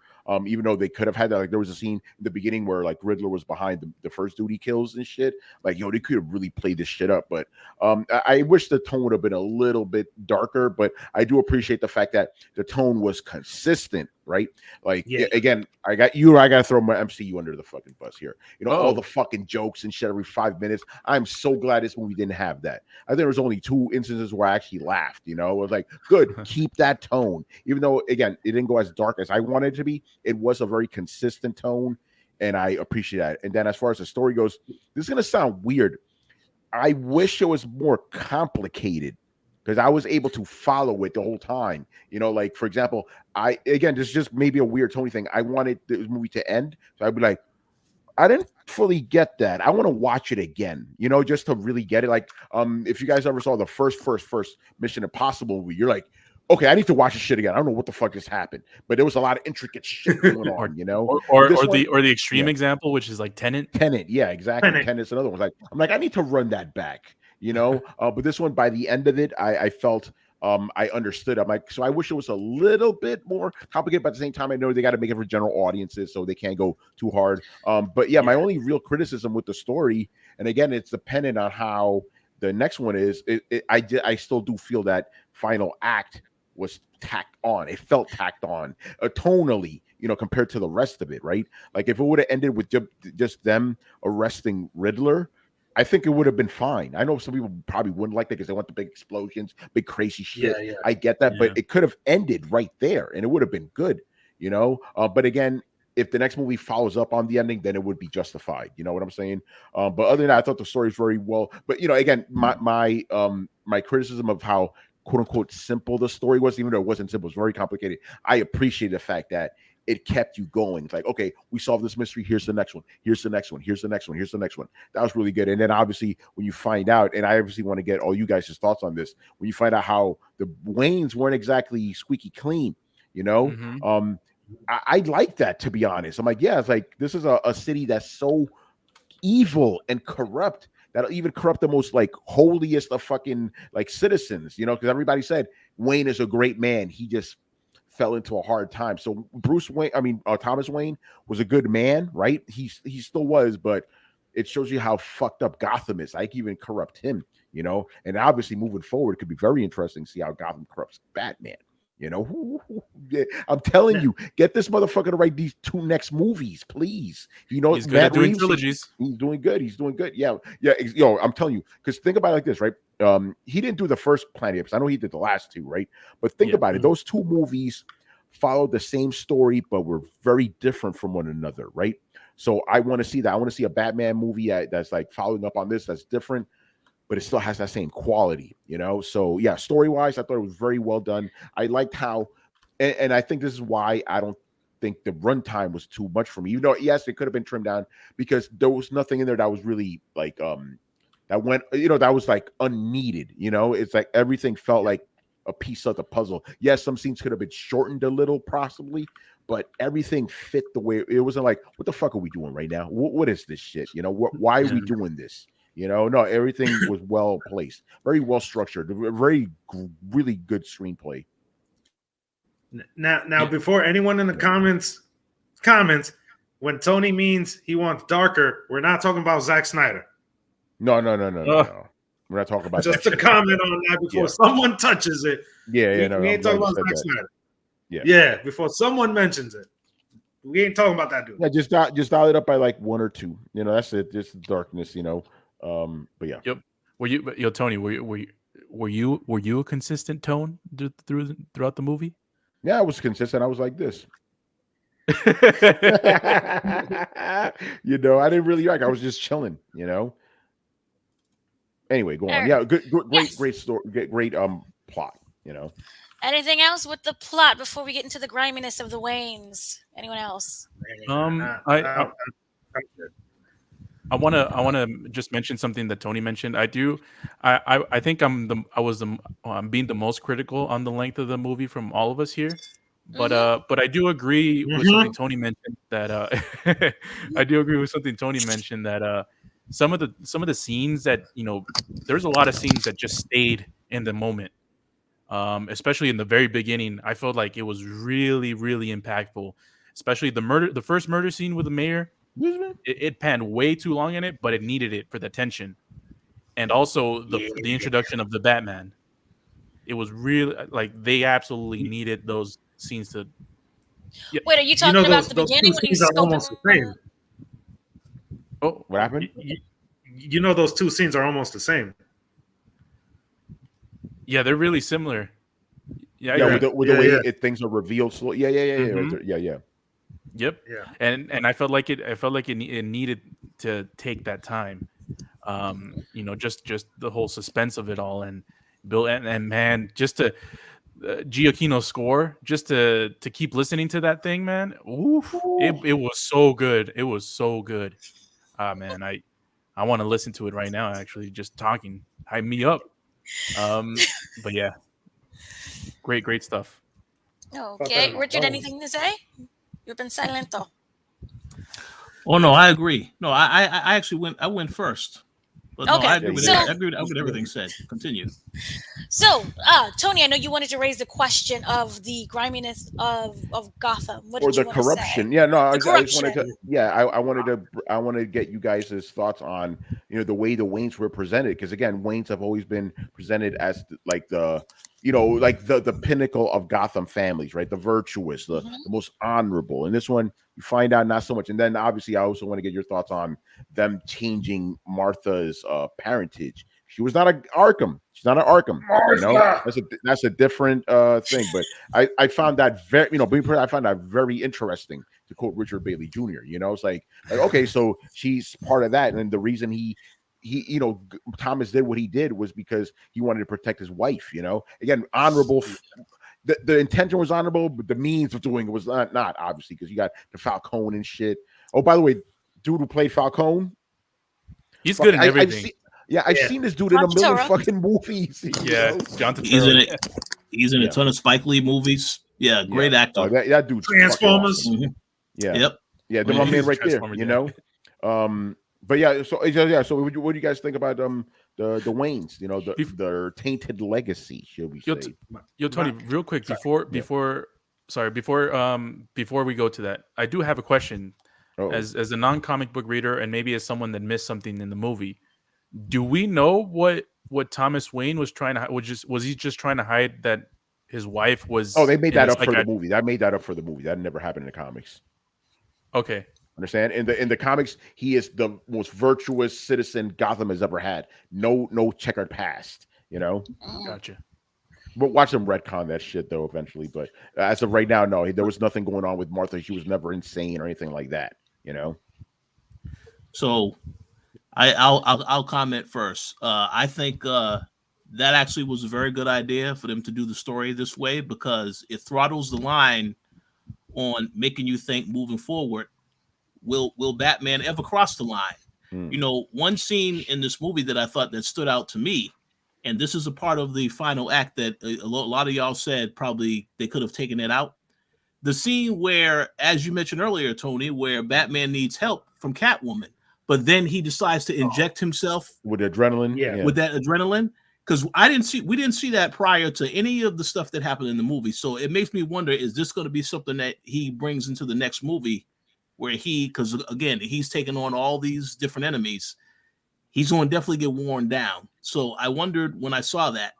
Even though they could have had that, like there was a scene in the beginning where like Riddler was behind the first dude he kills and shit. Like, they could have really played this shit up. But I wish the tone would have been a little bit darker. But I do appreciate the fact that the tone was consistent right? Like Yeah. again, I got to throw my MCU under the fucking bus here. All the Oh, fucking jokes and shit every 5 minutes. I'm so glad this movie didn't have that. I think there was only 2 instances where I actually laughed. It was like, good, keep that tone. Even though again, it didn't go as dark as I wanted it to be, it was a very consistent tone, and I appreciate that. And then as far as the story goes, this is gonna sound weird. I wish it was more complicated because I was able to follow it the whole time. Like for example, this is just maybe a weird Tony thing. I wanted this movie to end, so I'd be like, I didn't fully get that. I want to watch it again, just to really get it. Like, if you guys ever saw the first Mission Impossible movie, you're like, okay, I need to watch this shit again. I don't know what the fuck just happened, but there was a lot of intricate shit going or on. or But or, this or one, the or the extreme yeah, example, which is like Tenant. Tenet, yeah, exactly. Panic. Tenet's another one. I'm like, I need to run that back. But this one, by the end of it, I felt I understood. I'm like, so I wish it was a little bit more complicated, but at the same time, I know they got to make it for general audiences, so they can't go too hard. But yeah, my Yeah. only real criticism with the story, and again, it's dependent on how the next one is. I still do feel that final act was tacked on. It felt tacked on tonally, compared to the rest of it, right? Like if it would have ended with just them arresting Riddler, I think it would have been fine. I know some people probably wouldn't like that because they want the big explosions, big crazy shit. Yeah. Yeah. I get that, but Yeah. it could have ended right there and it would have been good. But again, if the next movie follows up on the ending, then it would be justified. You know what I'm saying? But other than that, I thought the story is very well. But again, my criticism of how quote unquote simple the story was, even though it wasn't simple, it was very complicated. I appreciate the fact that it kept you going. It's like, okay, we solved this mystery. Here's the next one. Here's the next one. Here's the next one. Here's the next one. That was really good. And then obviously when you find out, and I obviously want to get all you guys' thoughts on this, when you find out how the Waynes weren't exactly squeaky clean, you know, Hmm. um, I like that, to be honest. I'm like, yeah, it's like this is a city that's so evil and corrupt that'll even corrupt the most like holiest of fucking like citizens, because everybody said Wayne is a great man. He just fell into a hard time. So Thomas Wayne was a good man, right? He still was, but it shows you how fucked up Gotham is. I can even corrupt him. And obviously moving forward, it could be very interesting to see how Gotham corrupts Batman. Yeah, I'm telling Yeah. you, get this motherfucker to write these 2 next movies, please. He's good at Matt doing Reeves, trilogies. he's doing good. He's doing good. Yeah, yeah. I'm telling you, because think about it like this, right? He didn't do the first Planet Apes. I know he did the last 2, right? But think Yeah. about it. Those 2 movies followed the same story, but were very different from one another, right? So I want to see that. I want to see a Batman movie that's like following up on this, that's different, but it still has that same quality. So yeah, story wise, I thought it was very well done. I liked how, and I think this is why I don't think the runtime was too much for me. Even though yes, it could have been trimmed down because there was nothing in there that was really like that went, that was like unneeded. It's like everything felt like a piece of the puzzle. Yes, some scenes could have been shortened a little, possibly, but everything fit the way it wasn't like, what the fuck are we doing right now? What is this shit? Why are Yeah. we doing this? No, everything was well placed, very well structured, really good screenplay. Now, Yeah. before anyone in the comments, when Tony means he wants darker, we're not talking about Zack Snyder. No. Ugh. We're not talking about that Just to shit. comment on that before Yeah, someone touches it. yeah. No, We I'm ain't glad talking you about said Zack that. Snyder. Yeah, Yeah, before someone mentions it, we ain't talking about that dude. yeah. Just dial it up by like 1 or 2. That's it. Just darkness. But yeah. Yep. Tony, were you a consistent tone throughout the movie? Yeah, I was consistent. I was like this. I didn't really I was just chilling. Anyway, go on. Alright. Yeah, good, Yes. great story, great plot. Anything else with the plot before we get into the griminess of the Waynes? Anyone else? I I want to just mention something that Tony mentioned. I think I'm being the most critical on the length of the movie from all of us here. Mm-hmm. But I do agree with something Mhm. Tony mentioned that I do agree with something Tony mentioned that some of the scenes that there's a lot of scenes that just stayed in the moment. Especially in the very beginning, I felt like it was really, really impactful. Especially the first murder scene with the mayor. It panned way too long in it, but it needed it for the tension, and also the introduction of the Batman. It was really like they absolutely needed those scenes Yeah. Wait, are you You know talking about the those two beginning when scenes he's are almost scoping? the same. Oh, What happened? You know those two scenes are almost the same. yeah, they're really similar. Yeah, Yeah, you're with right. the Yeah, way yeah, things are revealed slowly. Yeah, right Hmm. there. Yeah. Yep. yeah. And I felt like it needed to take that time. Just the whole suspense of it all, and Bill, and man, just to Giacchino's score, just to keep listening to that thing, man. Oof, it was so good. It was so good. Ah, man, I want to listen to it right now. Actually, just talking, hype me up. But yeah, great stuff. Felt that Okay, in my Richard, bones. anything to say? You've been silento. Oh no, I agree. No, I actually went first. But no, I Okay, Yeah, agree you with did. so I agree with everything said. Continue. Tony, I know you wanted to raise the question of the griminess of Gotham. What Or did you the want to say? corruption. Yeah, no, The I just wanted to. corruption. Yeah, I wanted to get you guys' thoughts on the way the Waynes were presented, because again, Waynes have always been presented as like the like the pinnacle of Gotham families, right? The virtuous, Hmm. the most honorable. And this one, you find out not so much. And then obviously, I also want to get your thoughts on them changing Martha's parentage. She was not a Arkham. She's not an Arkham. Martha. That's a different thing. But I found that very, I found that very interesting, to quote Richard Bailey Jr. It's like okay, so she's part of that, and the reason Thomas did what he did was because he wanted to protect his wife. Again, honorable. The intention was honorable, but the means of doing it was not obviously, because you got the Falcone and shit. Oh, by the way, dude who played Falcone, He's good fucking in I've everything. seen. Yeah, I've Yeah. seen this dude in John a million Turturro. fucking movies. Yeah, John He's in Turturro. it. He's in a Yeah. ton of Spike Lee movies. Yeah, Yeah. great actor. That dude's fucking Transformers. awesome. Mhm. Yeah. Yep. Yeah, they're my Mhm. man He's a right there. Transformer, yeah. But yeah, so what do you guys think about the Waynes? Bef- their tainted legacy, shall we Yo, say? Yo, Tony, My- real quick sorry. Yeah. before we go to that, I do have a question. Oh, As a non-comic book reader, and maybe as someone that missed something in the movie, do we know what Thomas Wayne was trying to was he just trying to hide that his wife oh, was they made in that a up for the psychiatric? movie. That made that up for the movie. That never happened in the comics. Okay, Understand? In the comics, he is the most virtuous citizen Gotham has ever had. No checkered past. Mm. gotcha. We'll watch them retcon that shit though eventually. But as of right now, no, there was nothing going on with Martha. She was never insane or anything like that. So I'll comment first. I think that actually was a very good idea for them to do the story this way, because it throttles the line on making you think moving forward. Will Batman ever cross the line? Hmm. One scene in this movie that I thought that stood out to me, and this is a part of the final act that a lot of y'all said probably they could have taken it out. The scene where, as you mentioned earlier, Tony, where Batman needs help from Catwoman, but then he decides to inject himself With adrenaline, Yeah. yeah. with that adrenaline, because we didn't see that prior to any of the stuff that happened in the movie. So it makes me wonder, is this going to be something that he brings into the next movie, where because again, he's taking on all these different enemies, he's going to definitely get worn down. So I wondered when I saw that,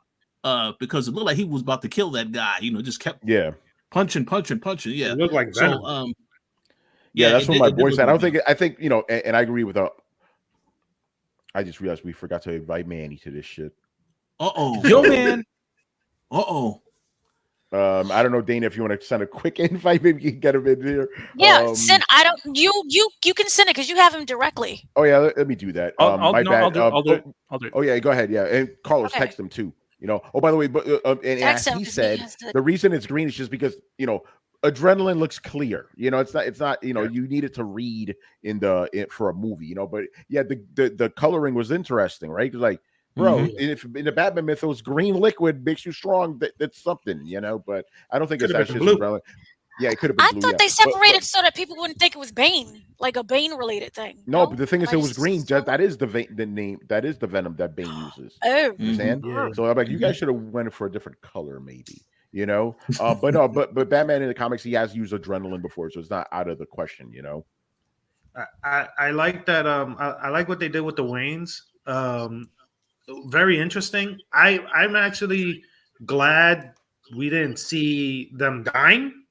because it looked like he was about to kill that guy, just kept Yeah. punching. It Yeah. looked like So Venom. Yeah, yeah, that's what my it did boy look said. like that. I think, and I agree with I just realized we forgot to invite Manny to this shit. Uh-oh. Yo, man, Uh-oh. I don't know, Dana, if you want to send a quick invite, maybe you can get him in here. Yeah, send. I don't. You can send it because you have him directly. Oh yeah, let me do that. I'll My no, I'll bad. do it. I'll do it. I'll do it. Oh yeah, go ahead. Yeah, and Carlos Okay, text him too. Oh, by the way, but and text as him he because he said, has to. the reason it's green is just because adrenaline looks clear. It's not. Yeah. You need it to read for a movie. But yeah, the coloring was interesting, right? Because like, bro, Mhm. if in the Batman mythos, green liquid makes you strong. That's something, But I don't think Could it's have that's been just blue. adrenaline. Yeah, it could have been I blue. thought Yeah, they but separated so that people wouldn't think it was Bane, like a Bane related thing. no, but No, the thing am is, I it was green. just so That is the name. That is the venom that Bane uses. Oh, Mhm. Understand? Yeah. So I'm like, you guys should have went for a different color, maybe. But no, but Batman in the comics, he has used adrenaline before, so it's not out of the question. I like that. I like what they did with the Waynes. Very interesting. I'm actually glad we didn't see them dying.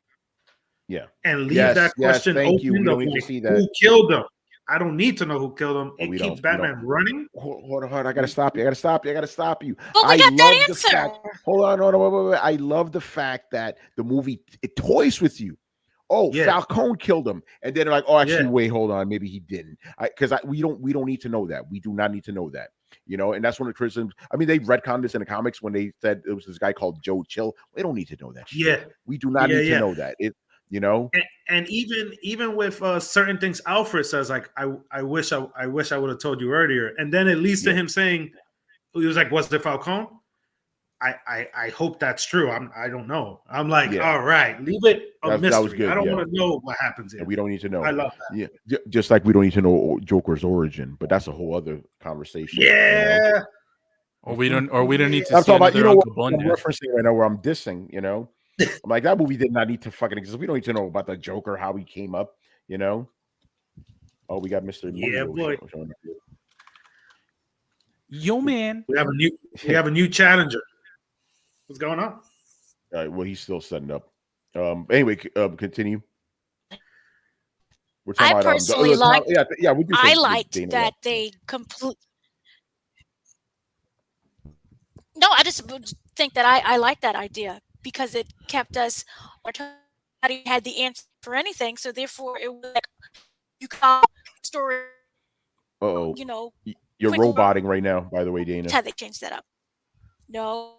Yeah. and leave Yes. that Yes. question Thank you. open We of don't need to like see that. who killed them. I don't need to know who killed them. Oh, It we keeps don't. We don't. Batman running. Hold on. I gotta stop you. I gotta stop you. I gotta stop you. Well, we I got that love the fact. answer. Hold on. Hold on. Wait. I love the fact that the movie it toys with you. Oh, Yeah, Falcone killed him, and then they're like, oh, actually, yeah, wait, hold on, maybe he didn't. Because we don't need to know that. We do not need to know that. And that's one of the criticisms. I mean, they retconned this in the comics when they said it was this guy called Joe Chill. We don't need to know that shit. yeah, We do not yeah, need to yeah. know that. You know. And even with certain things, Alfred says like, I wish I would have told you earlier, and then it leads to Yeah. him saying, he was like, was it Falcone? I hope that's true. I don't know. I'm like, Yeah. all right, leave it a That was mystery. I good. don't Yeah. want to know what happens And here. we don't need to I know. love Yeah. Just like we don't need to know Joker's origin, but that's a whole other conversation. that. Yeah, Or we don't need to I'm see talking about, another what Uncle I'm Bunya. referencing right now where I'm dissing, I'm like, that movie did not need to fucking exist. We don't need to know about the Joker, how he came up, Oh, we got Mr. yeah, Emilio boy. showing up here. Yo, man. We have a new challenger. What's going on? Well, he's still setting up. Anyway, continue. We're I talking about personally liked. yeah. We do I say liked Dana that left. they complete. No, I just think that I like that idea because it kept us. Nobody had the answer for anything, so therefore it was like you call story. Uh-oh. You know, You're quick. roboting right now, by the way, Dana. How they changed that up? No.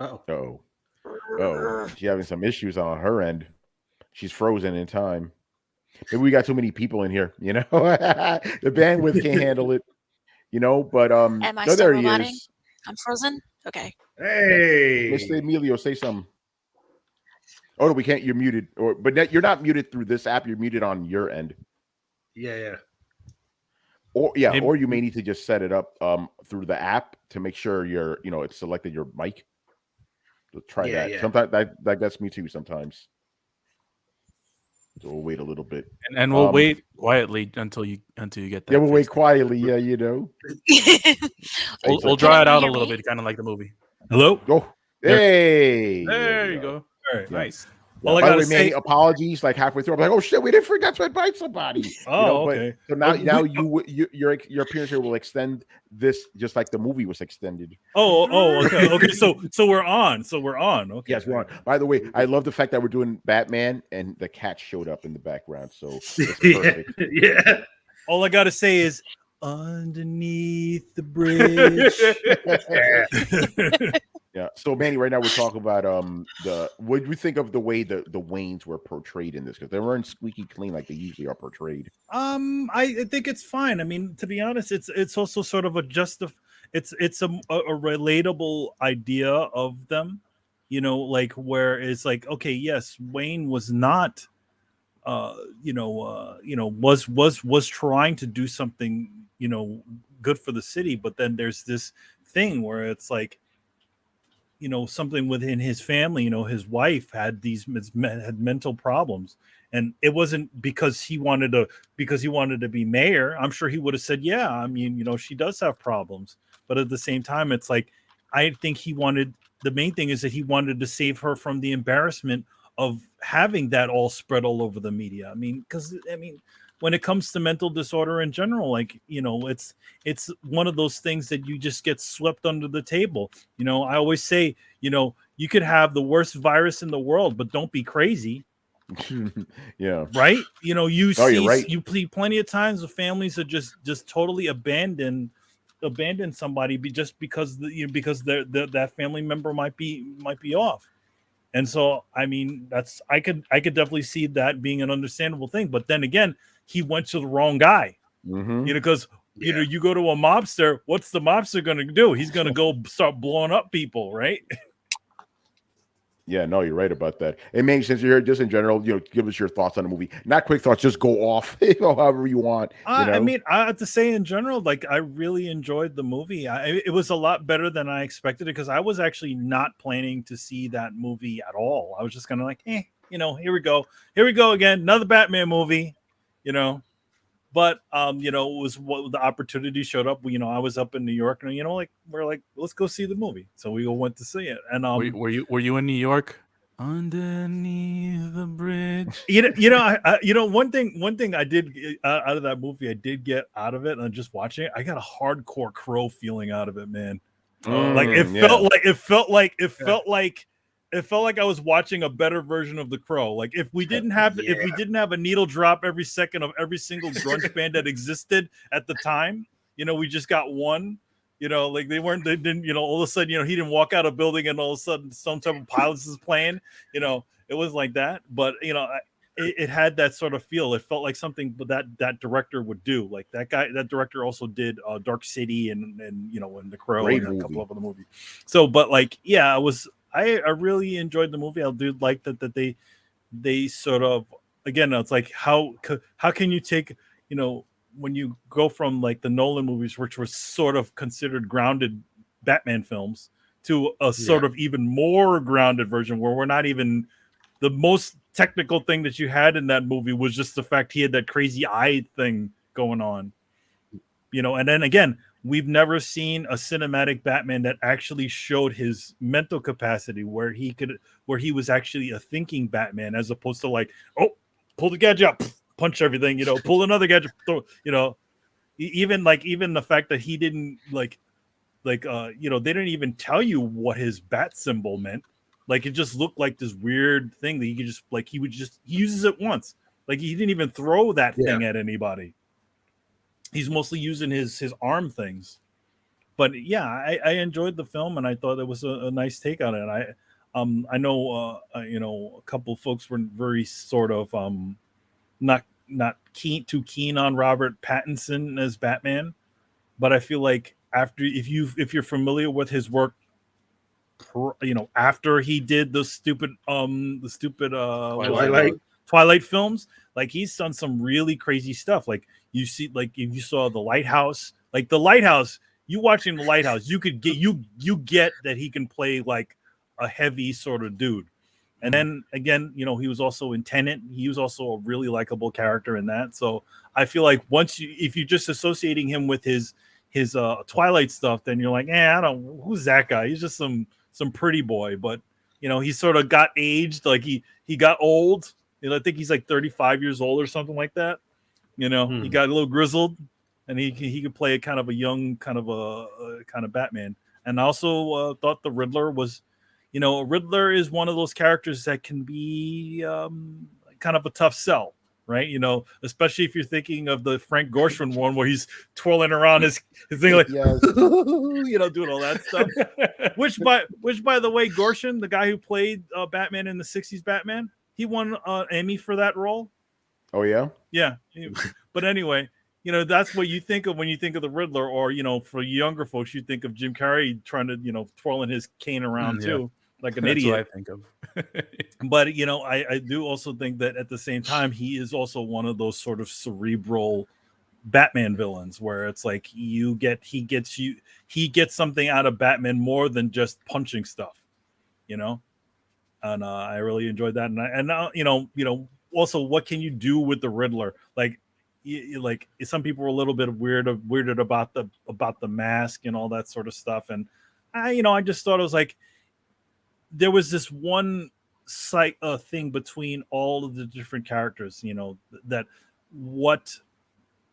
Oh. She's having some issues on her end. She's frozen in time. Maybe we got too many people in here, the bandwidth can't handle it, but Am I no, still there he roboting? is. I'm frozen. Okay. Hey, Mr. Emilio, say something. Oh, no, we can't. You're muted, you're not muted through this app. You're muted on your end. yeah. Or you may need to just set it up through the app to make sure it's selected your mic. So try that. Yeah. Sometimes that gets me too. Sometimes. So we'll wait a little bit, and we'll wait quietly until you get that. Yeah, we'll wait fixed. quietly. Yeah, We'll draw it out a little bit, kind of like the movie. Hello. Oh, hey, There you go. All right, Yeah. nice. Yeah. All I By the gotta way, Manny, say. apologies. Like halfway through, I'm like, oh shit, we didn't forget to invite somebody. Oh, okay. But so now your appearance here will extend this just like the movie was extended. Okay. So we're on. Okay. Yes, we're on. By the way, I love the fact that we're doing Batman and the cat showed up in the background. So it's perfect. Yeah. All I gotta say is underneath the bridge. Yeah. So Manny, right now we're talking about what do you think of the way the Waynes were portrayed in this? Because they weren't squeaky clean like they usually are portrayed. I think it's fine. I mean, to be honest, it's also sort of it's a relatable idea of them, like where it's like, okay, yes, Wayne was not was trying to do something, good for the city, but then there's this thing where it's like, something within his family, his wife had had mental problems, and it wasn't because he wanted to be mayor. I'm sure he would have said, yeah, I mean, she does have problems, but at the same time, it's like, I think the main thing is that he wanted to save her from the embarrassment of having that all spread all over the media. I mean, when it comes to mental disorder in general, like, it's one of those things that you just get swept under the table. I always say, you could have the worst virus in the world, but don't be crazy. Yeah. Right. You see plenty of times of families that just totally abandon somebody just because that family member might be off. And so, I mean, I could definitely see that being an understandable thing. But then again, he went to the wrong guy, because you go to a mobster. What's the mobster going to do? He's going to go start blowing up people, right? Yeah, no, you're right about that. And Manny, since you're here, just in general, give us your thoughts on the movie. Not quick thoughts, just go off, however you want. I mean, I have to say, in general, like, I really enjoyed the movie. It was a lot better than I expected, because I was actually not planning to see that movie at all. I was just kind of like, here we go again, another Batman movie, But it was what the opportunity showed up. I was up in New York, and we're like, let's go see the movie. So we all went to see it. And were you in New York? Underneath the bridge. One thing I did out of that movie, I did get out of it, and just watching it, I got a hardcore Crow feeling out of it, man. Like it felt Yeah. like it felt like I was watching a better version of the Crow. Like if we didn't have a needle drop every second of every single grunge band that existed at the time, we just got one. Like they didn't, all of a sudden, he didn't walk out a building and all of a sudden some type of pilots is playing. It was like that, but it had that sort of feel. It felt like something that director would do. Like that director also did Dark City and and The Crow Great and a couple movie. of other movies. So, but like, yeah, I really enjoyed the movie. I do like that they sort of, again, it's like how can you take, when you go from like the Nolan movies, which were sort of considered grounded Batman films, to a sort of even more grounded version where we're not even, the most technical thing that you had in that movie was just the fact he had that crazy eye thing going on. And then again, we've never seen a cinematic Batman that actually showed his mental capacity where he was actually a thinking Batman, as opposed to like, oh, pull the gadget up, punch everything, pull another gadget, throw, even the fact that he didn't they didn't even tell you what his bat symbol meant. Like it just looked like this weird thing that he could just he uses it once. Like he didn't even throw that thing at anybody. He's mostly using his arm things. But yeah, I enjoyed the film and I thought it was a nice take on it. I know a couple folks were very sort of not too keen on Robert Pattinson as Batman, but I feel like if you're familiar with his work, after he did the stupid Twilight. Twilight films, like he's done some really crazy stuff. Like you see, like if you saw The Lighthouse, you watching The Lighthouse, you get that he can play like a heavy sort of dude. And then again, he was also in Tenet. He was also a really likable character in that. So I feel like if you're just associating him with his Twilight stuff, then you're like, who's that guy? He's just some pretty boy. But he sort of got aged, like he got old. I think he's like 35 years old or something like that. He got a little grizzled, and he could play a kind of a young kind of Batman. And I also thought the Riddler was, Riddler is one of those characters that can be kind of a tough sell, right? Especially if you're thinking of the Frank Gorshin one where he's twirling around his thing like, Yes. doing all that stuff. which by the way, Gorshin, the guy who played Batman in the '60s Batman, he won an Emmy for that role. Oh yeah. Yeah, but anyway, that's what you think of when you think of the Riddler, or for younger folks, you think of Jim Carrey trying to twirling his cane around too, like an That's idiot. what I think of. But I do also think that at the same time, he is also one of those sort of cerebral Batman villains where it's like he gets something out of Batman more than just punching stuff, and I really enjoyed that. And also, what can you do with the Riddler? Like some people were a little bit weirded about the mask and all that sort of stuff, and I just thought it was like there was this one thing between all of the different characters, that what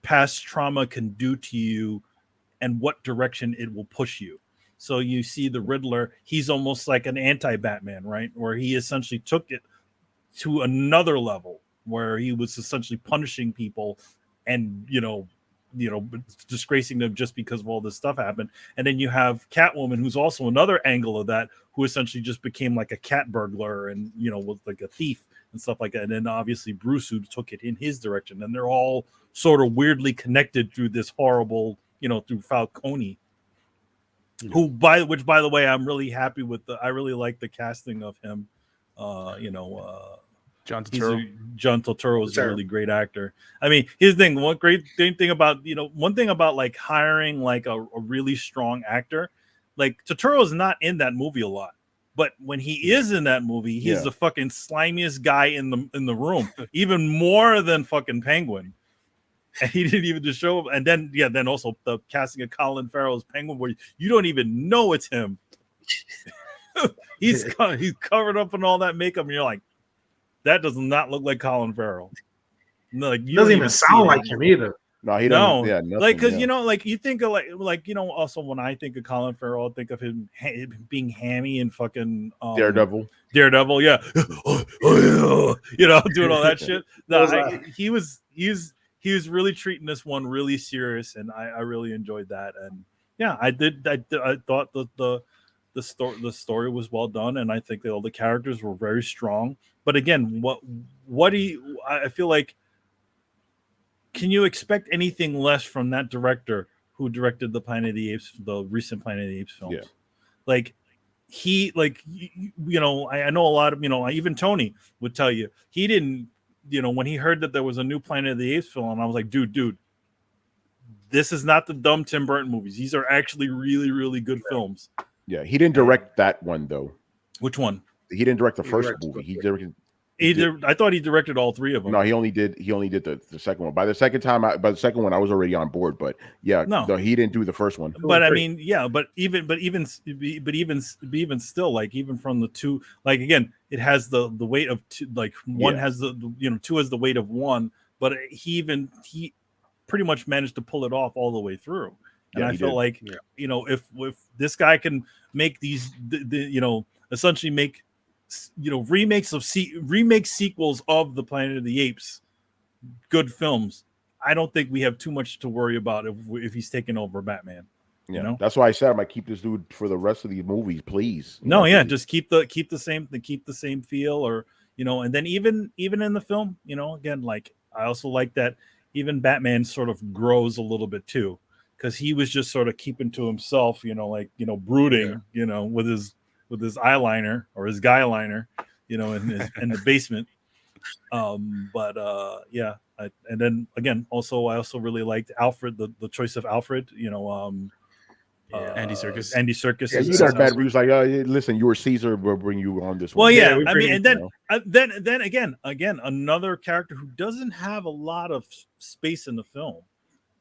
past trauma can do to you and what direction it will push you. So you see the Riddler, he's almost like an anti-Batman, right? Where he essentially took it to another level where he was essentially punishing people and, disgracing them just because of all this stuff happened. And then you have Catwoman, who's also another angle of that, who essentially just became like a cat burglar and, was like a thief and stuff like that. And then obviously Bruce, who took it in his direction. And they're all sort of weirdly connected through this horrible, through Falcone. Who by the way, I'm really happy with I really like the casting of him. John Turturro. John Turturro is a really great actor. I mean, here's the thing. One great thing about one thing about like hiring like a really strong actor, like Turturro is not in that movie a lot, but when he is in that movie, he's the fucking slimiest guy in the room, even more than fucking Penguin. And he didn't even just show up. And then also the casting of Colin Farrell as Penguin, where you don't even know it's him. he's covered up in all that makeup, and you're like, that does not look like Colin Farrell. No, like you Doesn't don't even see sound it. like him either. No, he No, doesn't. Yeah, nothing. like because yeah. you know, like you think of like you know, also when I think of Colin Farrell, I think of him being hammy and fucking Daredevil. Daredevil, yeah, you know, doing all that shit. No, What was he was really treating this one really serious, and I really enjoyed that. And yeah, I thought the story was well done, and I think that all the characters were very strong. But again, what do you? I feel like, can you expect anything less from that director who directed the Planet of the Apes, the recent Planet of the Apes films? Yeah. Like he, like you know, I know a lot of, you know, even Tony would tell you he didn't, you know, when he heard that there was a new Planet of the Apes film, I was like, dude, this is not the dumb Tim Burton movies. These are actually really, really good films. Yeah, he didn't direct that one though. Which one? He didn't direct the He first directed movie. the He directed. I thought he directed all three of them. No, he only did the second one. By the second one, I was already on board. But yeah, No. he didn't do the first one. But I mean, yeah, but even still, like even from the two, like again, it has the weight of two, like one has the you know, two has the weight of one, but he pretty much managed to pull it off all the way through. And I felt like, you know, if this guy can make these, you know, essentially make, you know, remake sequels of the Planet of the Apes, good films, I don't think we have too much to worry about if he's taking over Batman. Yeah, you know, that's why I said I might keep this dude for the rest of these movies, please. No, yeah, just keep the same feel, or you know, and then even in the film, you know, again, like I also like that even Batman sort of grows a little bit too, because he was just sort of keeping to himself, you know, like, you know, brooding, you know, with his eyeliner or his guy liner, you know, in the basement. Yeah, and then again, also I also really liked Alfred, the choice of Alfred, you know, Andy Serkis. Andy Serkis. Yeah, you got bad reviews. Like, listen, you were Caesar. We'll bring you on this one. Well, yeah, Yeah, I mean, and then, you then again, another character who doesn't have a lot of space in the film.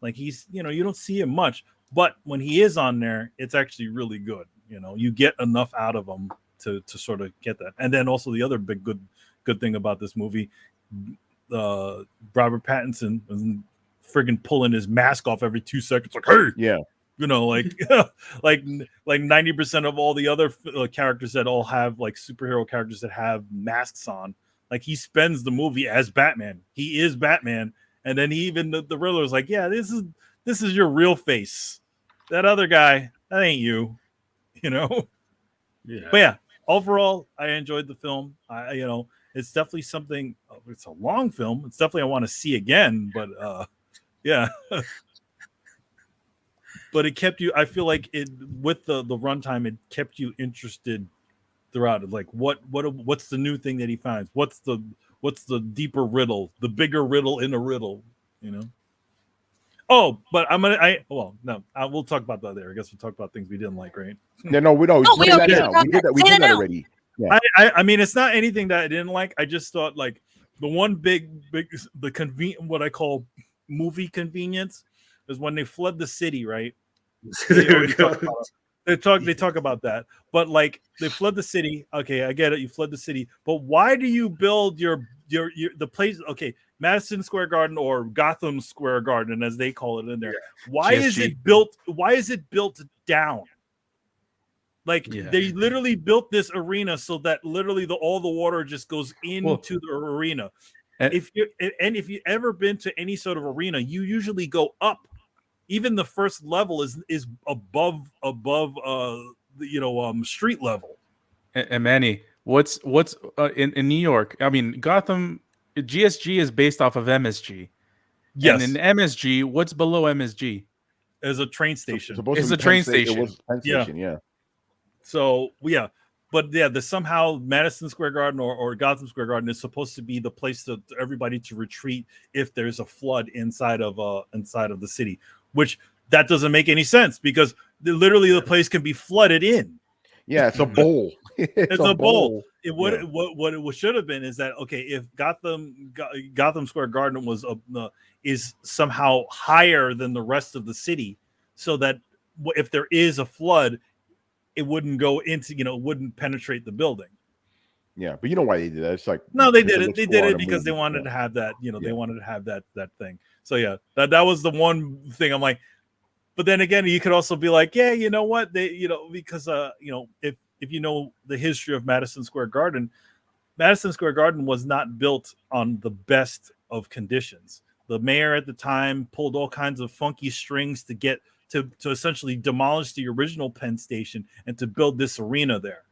Like he's, you know, you don't see him much, but when he is on there, it's actually really good. You know, you get enough out of him to sort of get that. And then also the other big good thing about this movie, Robert Pattinson was friggin' pulling his mask off every 2 seconds, like, hey, yeah. You know, like like 90% of all the other characters that all have like superhero characters that have masks on, like he spends the movie as Batman. He is Batman, and then even the Riddler's like, yeah, this is your real face. That other guy, that ain't you. You know. Yeah. But yeah, overall, I enjoyed the film. You know, it's definitely something. It's a long film. It's definitely I want to see again. But yeah. But it kept you. I feel like it with the runtime. It kept you interested throughout it. Like what's the new thing that he finds? What's the deeper riddle? The bigger riddle in a riddle. You know. Oh, but we'll talk about that there. I guess we'll talk about things we didn't like, right? Yeah, no, we don't. No, we already that now. talked We did that. We Say did that that now. already. Yeah. I mean, it's not anything that I didn't like. I just thought like the one big the convenient, what I call movie convenience, is when they flood the city, right? They talk about that, but like they flood the city. Okay, I get it. You flood the city, but why do you build your the place? Okay, Madison Square Garden or Gotham Square Garden, as they call it in there. Why is it built? Why is it built down? Like they literally built this arena so that literally all the water just goes into the arena. If you ever been to any sort of arena, you usually go up. Even the first level is above street level. And Manny, what's in New York? I mean, Gotham GSG is based off of MSG. Yes. And in MSG, what's below MSG? There's a train station. It's a train station. It was Penn Station, yeah. So yeah, but yeah, the somehow Madison Square Garden or Gotham Square Garden is supposed to be the place to everybody to retreat if there's a flood inside of the city, which that doesn't make any sense because literally the place can be flooded in. Yeah, it's a bowl. It's a bowl. What it should have been is that, okay, if Gotham Square Garden was is somehow higher than the rest of the city, so that if there is a flood, it wouldn't go into, wouldn't penetrate the building. Yeah, but you know why they did that? It's like No, they because did it. looks They cool did on it a because they movie. wanted to Yeah. have that. They Yeah. wanted to have that thing. So yeah, that was the one thing I'm like. But then again, you could also be like, yeah, you know what? Because if you know the history of Madison Square Garden was not built on the best of conditions. The mayor at the time pulled all kinds of funky strings to get to essentially demolish the original Penn Station and to build this arena there,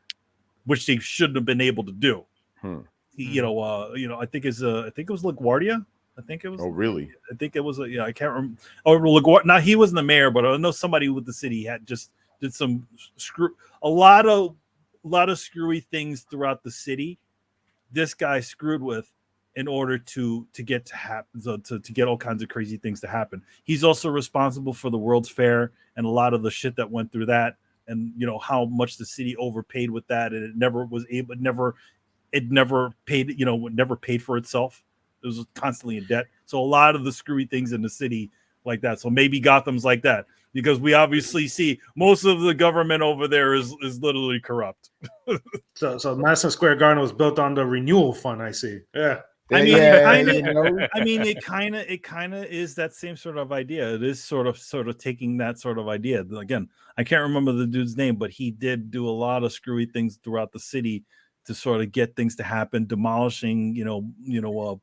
which they shouldn't have been able to do. I think it was LaGuardia. I think it was. Oh, really? I think it was. I can't remember. Oh, LaGuardia. Now he wasn't the mayor, but I know somebody with the city had just did some a lot of screwy things throughout the city. This guy screwed with in order to get to happen, to get all kinds of crazy things to happen. He's also responsible for the World's Fair and a lot of the shit that went through that, and how much the city overpaid with that, and it never paid, never paid for itself. It was constantly in debt. So a lot of the screwy things in the city like that. So maybe Gotham's like that, because we obviously see most of the government over there is literally corrupt. So Madison Square Garden was built on the renewal fund. I see. Yeah. I mean, it it kind of is that same sort of idea. It is sort of taking that sort of idea. Again, I can't remember the dude's name, but he did do a lot of screwy things throughout the city to sort of get things to happen, demolishing,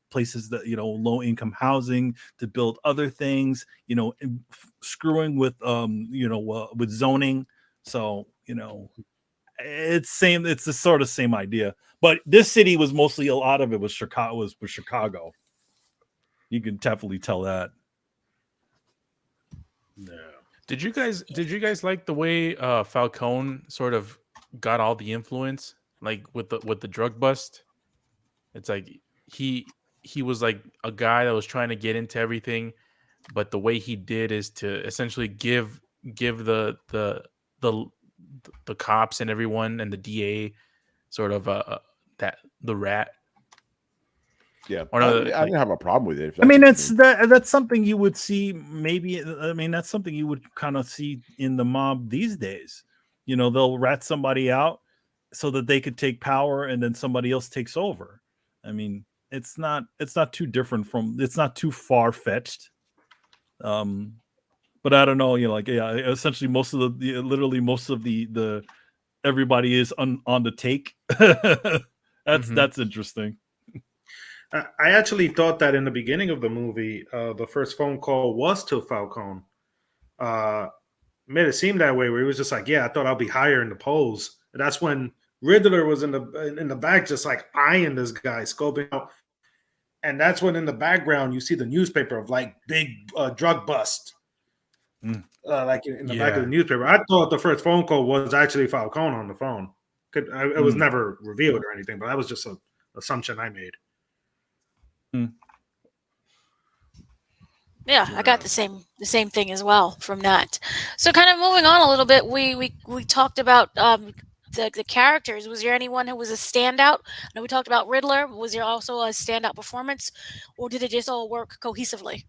places that, low income housing to build other things, screwing with, with zoning. So, it's the sort of same idea, but this city was mostly, a lot of it was Chicago. You can definitely tell that. No. Did you guys like the way Falcone sort of got all the influence, like with the drug bust? It's like he was like a guy that was trying to get into everything, but the way he did is to essentially give the the cops and everyone and the DA sort of that the rat. Yeah, Or I no, didn't have a problem with it. I mean, that's something you would see. Maybe, I mean, that's something you would kind of see in the mob these days. They'll rat somebody out so that they could take power, and then somebody else takes over. I mean, it's not too different from. It's not too far fetched. But I don't know. Essentially, literally most of the everybody is on the take. That's interesting. I actually thought that in the beginning of the movie, the first phone call was to Falcone. Made it seem that way, where he was just like, "Yeah, I thought I'll be higher in the polls." And that's when Riddler was in the back, just like eyeing this guy, scoping out. And that's when, in the background, you see the newspaper of like big drug bust, like in the back of the newspaper. I thought the first phone call was actually Falcone on the phone. It was never revealed or anything, but that was just an assumption I made. Yeah, I got the same thing as well from that. So kind of moving on a little bit, we talked about the characters. Was there anyone who was a standout? I know we talked about Riddler. Was there also a standout performance, or did it just all work cohesively?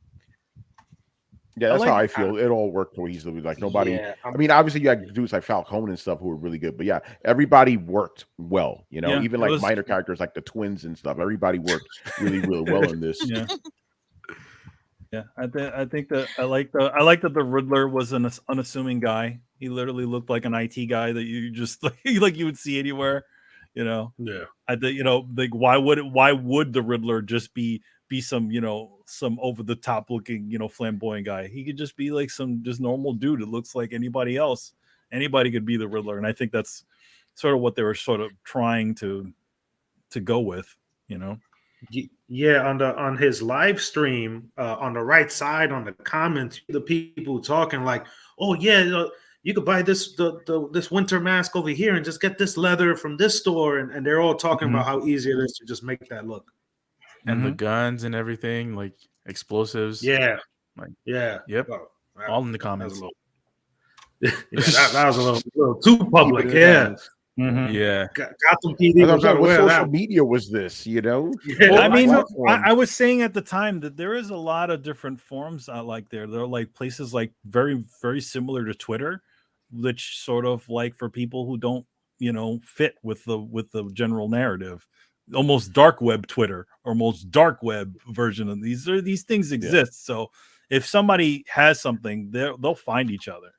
Yeah, that's how I feel. It all worked cohesively. Like nobody. Yeah, I mean, obviously you had dudes like Falcone and stuff who were really good, but yeah, everybody worked well. Yeah, even like minor characters like the twins and stuff. Everybody worked really, really well in this. Yeah. Yeah, I think that I like that the Riddler was an unassuming guy. He literally looked like an IT guy that you just like you would see anywhere. Yeah. I think like why would the Riddler just be some some over the top looking flamboyant guy? He could just be like some just normal dude. It looks like anybody else. Anybody could be the Riddler, and I think that's sort of what they were sort of trying to go with. Yeah, on his live stream, on the right side on the comments, the people talking like, "Oh yeah, you could buy this this winter mask over here and just get this leather from this store," and they're all talking about how easy it is to just make that look. And the guns and everything, like explosives. Yeah, like yeah, yep, oh, all in the comments. That was a little too public. Yeah. Yeah, Gotham PD was not what aware of social that. media was this? Yeah. Well, I mean, platform. I was saying at the time that there is a lot of different forums out like there. There are like places like very, very similar to Twitter which sort of like for people who don't, fit with the general narrative. Almost dark web Twitter, or most dark web version of these things Yeah. exist. So if somebody has something, they'll find each other.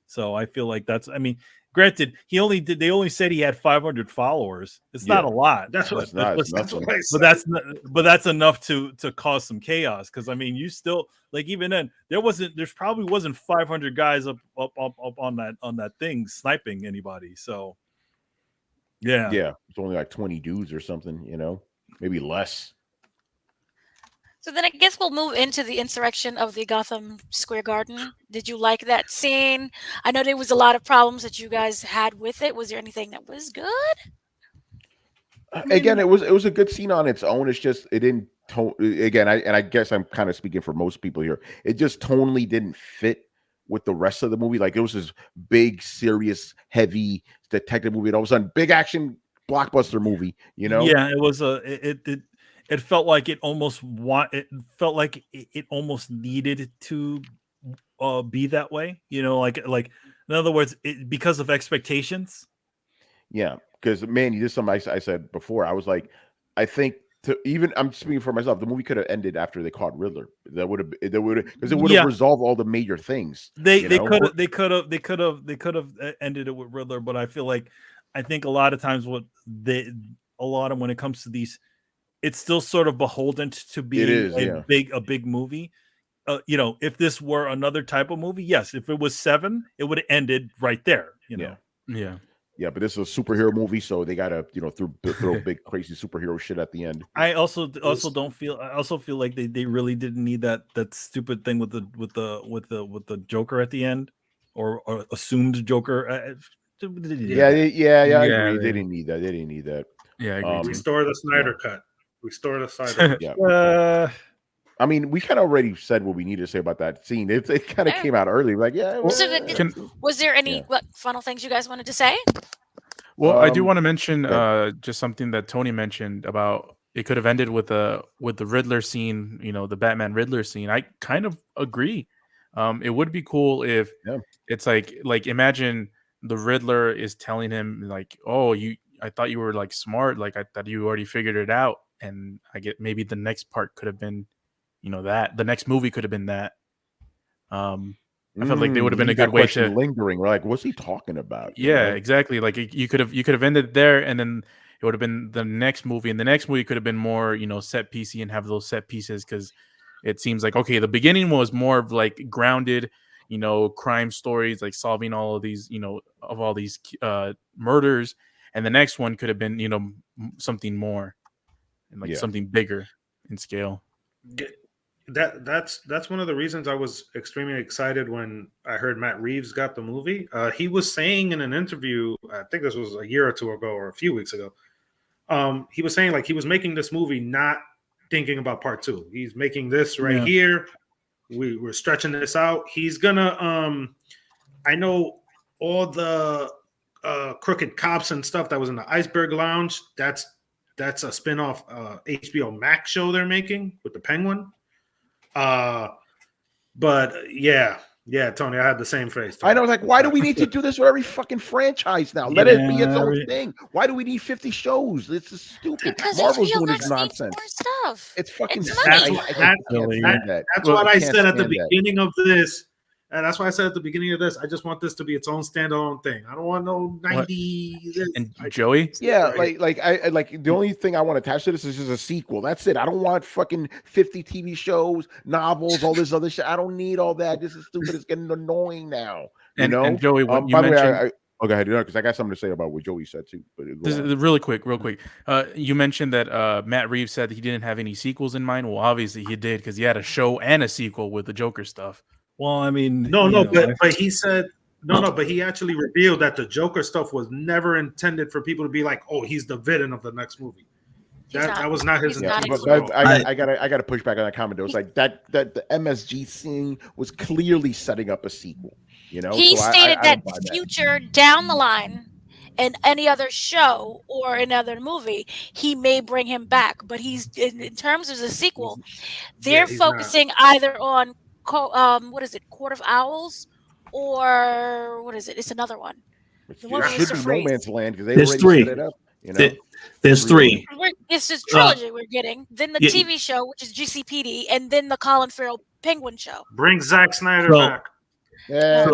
So I feel like that's, I mean, granted, they only said he had 500 followers. It's not Yeah. a lot, That's what It's not. It's that's nothing. what I but said. that's enough to cause some chaos. Because I mean, you still, like, even then there's probably wasn't 500 guys up on that thing sniping anybody. So yeah. Yeah. It's only like 20 dudes or something. Maybe less. So then I guess we'll move into the insurrection of the Gotham Square Garden. Did you like that scene? I know there was a lot of problems that you guys had with it. Was there anything that was good? I Again, mean, it was a good scene on its own. It's just it didn't tone again. I guess I'm kind of speaking for most people here. It just tonally didn't fit with the rest of the movie. Like it was this big, serious, heavy detective movie, and all of a sudden, big action blockbuster movie. yeah, it was it felt like it felt like it almost needed to be that way. Like in other words, because of expectations. Yeah, because man, you did something I said before. I was like, I think I'm speaking for myself. The movie could have ended after they caught Riddler. That would because it would have Yeah, resolved all the major things. they could have ended it with Riddler, but I think a lot of times a lot of when it comes to these, it's still sort of beholden to It being is, yeah, a big movie. If this were another type of movie, yes. If it was Seven, it would have ended right there. yeah, Yeah. yeah. But this is a superhero movie, so they gotta throw big crazy superhero shit at the end. I also was don't feel. I also feel like they really didn't need that stupid thing with the Joker at the end, or assumed Joker. Yeah, yeah. yeah. I Yeah. agree. They didn't need that. They didn't need that. Yeah, I agree too. Restore the Yeah, Snyder cut. Restore the Snyder cut. yeah. Uh, I mean, we kind of already said what we needed to say about that scene. It kind of Eh, came out early. Like, yeah, So Can was there yeah. any final things you guys wanted to say? Well, I do want to Go mention ahead. just something that Tony mentioned about it could have ended with the Riddler scene, the Batman Riddler scene. I kind of agree. It would be cool if Yeah. it's like imagine the Riddler is telling him like, "Oh, I thought you were like smart, like I thought you already figured it out." And I get maybe the next part could have been, that the next movie could have been that. I felt like they would have been a Leave good that way question to. lingering. We're like, what's he talking about? Yeah, exactly. Like you could have ended there, and then it would have been the next movie, and the next movie could have been more set piecey and have those set pieces because it seems like okay, the beginning was more of like grounded, crime stories, like solving all of these, of all these murders, and the next one could have been something more and like Yeah. something bigger in scale. That's one of the reasons I was extremely excited when I heard Matt Reeves got the movie. He was saying in an interview, I think this was a year or two ago or a few weeks ago. He was saying like he was making this movie not thinking about part two. He's making this right yeah. here. We're stretching this out. He's gonna I know all the crooked cops and stuff that was in the Iceberg Lounge. That's a spin-off HBO Max show they're making with the Penguin. But yeah, Tony, I had the same face. I Tony. know, like, why do we need to do this with every fucking franchise now? Let it be its Yeah, own thing. Why do we need 50 shows? This is stupid. Because Marvel's HBO doing Max this needs nonsense. more stuff. It's fucking It's stupid. That's money. what I that, can't Really. stand that. that's I what I can't said at the stand that. beginning of this. And that's why I said at the beginning of this, I just want this to be its own standalone thing. I don't want no 90. This. And Joey, Yeah, Right. I like the only thing I want attached to this is just a sequel. That's it. I don't want fucking 50 TV shows, novels, all this other shit. I don't need all that. This is stupid. It's getting annoying now. and Joey, what you By the way, mentioned. go ahead, because I got something to say about what Joey said too. But go This on. is real quick. You mentioned that Matt Reeves said that he didn't have any sequels in mind. Well, obviously he did because he had a show and a sequel with the Joker stuff. Well, I mean, No, but he said no, but he actually revealed that the Joker stuff was never intended for people to be like, oh, he's the villain of the next movie. He's not. That was not his He's not intention. But at all. I got to push back on that comment. It was like that the MSG thing was clearly setting up a sequel. He so stated I that don't buy that. future down the line in any other show or another movie, he may bring him back. But he's in terms of the sequel, they're He's not. focusing either on what is it, Court of Owls or what is it? It's another one. Which The one it with should Mr. be No Freeze. Man's Land because they There's already set three. it up. You know, There- There's three. It's this Uh, trilogy we're getting. Then the yeah, TV show, which is GCPD, and then the Colin Farrell Penguin show. Bring Zack Snyder So- back. Yeah.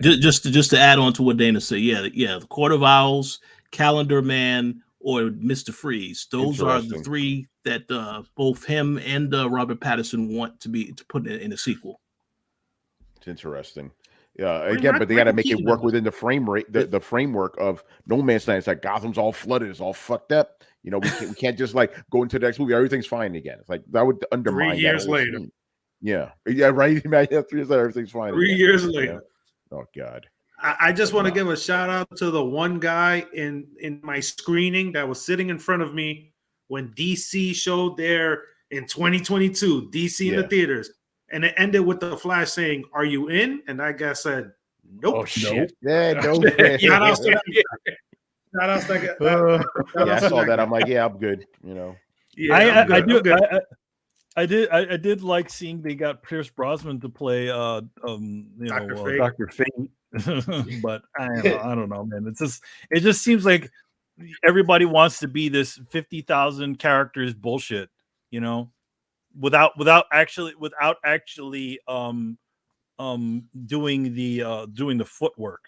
just to add on to what Dana said, the Court of Owls, Calendar Man, or Mr. Freeze. Those are the Interesting. three that both him and Robert Pattinson want to put in a sequel. It's interesting. Yeah, Bring again, but they got to Michael make it Keaton work back. within the frame rate, the framework of No Man's Land. It's like Gotham's all flooded, it's all fucked up. You know, we can't just like go into the next movie, everything's fine again. It's like that would undermine 3 that years whole later. scene. Yeah, right. Yeah, 3 years later, everything's fine. 3 again, years you later. know? Oh God. I just want to No. give a shout out to the one guy in my screening that was sitting in front of me when DC showed their in 2022 DC in Yeah. the theaters, and it ended with the Flash saying, "Are you in?" And that guy said, "Nope." Oh shit! Yeah, no. Shout out to that guy. Shout out to that guy. Shout Yeah, I out to saw that. guy. I'm like, yeah, I'm good. You know. Yeah, I I'm good. do. I'm good. I did like seeing they got Pierce Brosnan to play Dr. Fate. Dr. Fate. But I don't know, man. It just seems like everybody wants to be this 50,000 characters bullshit, you know, without actually doing the footwork.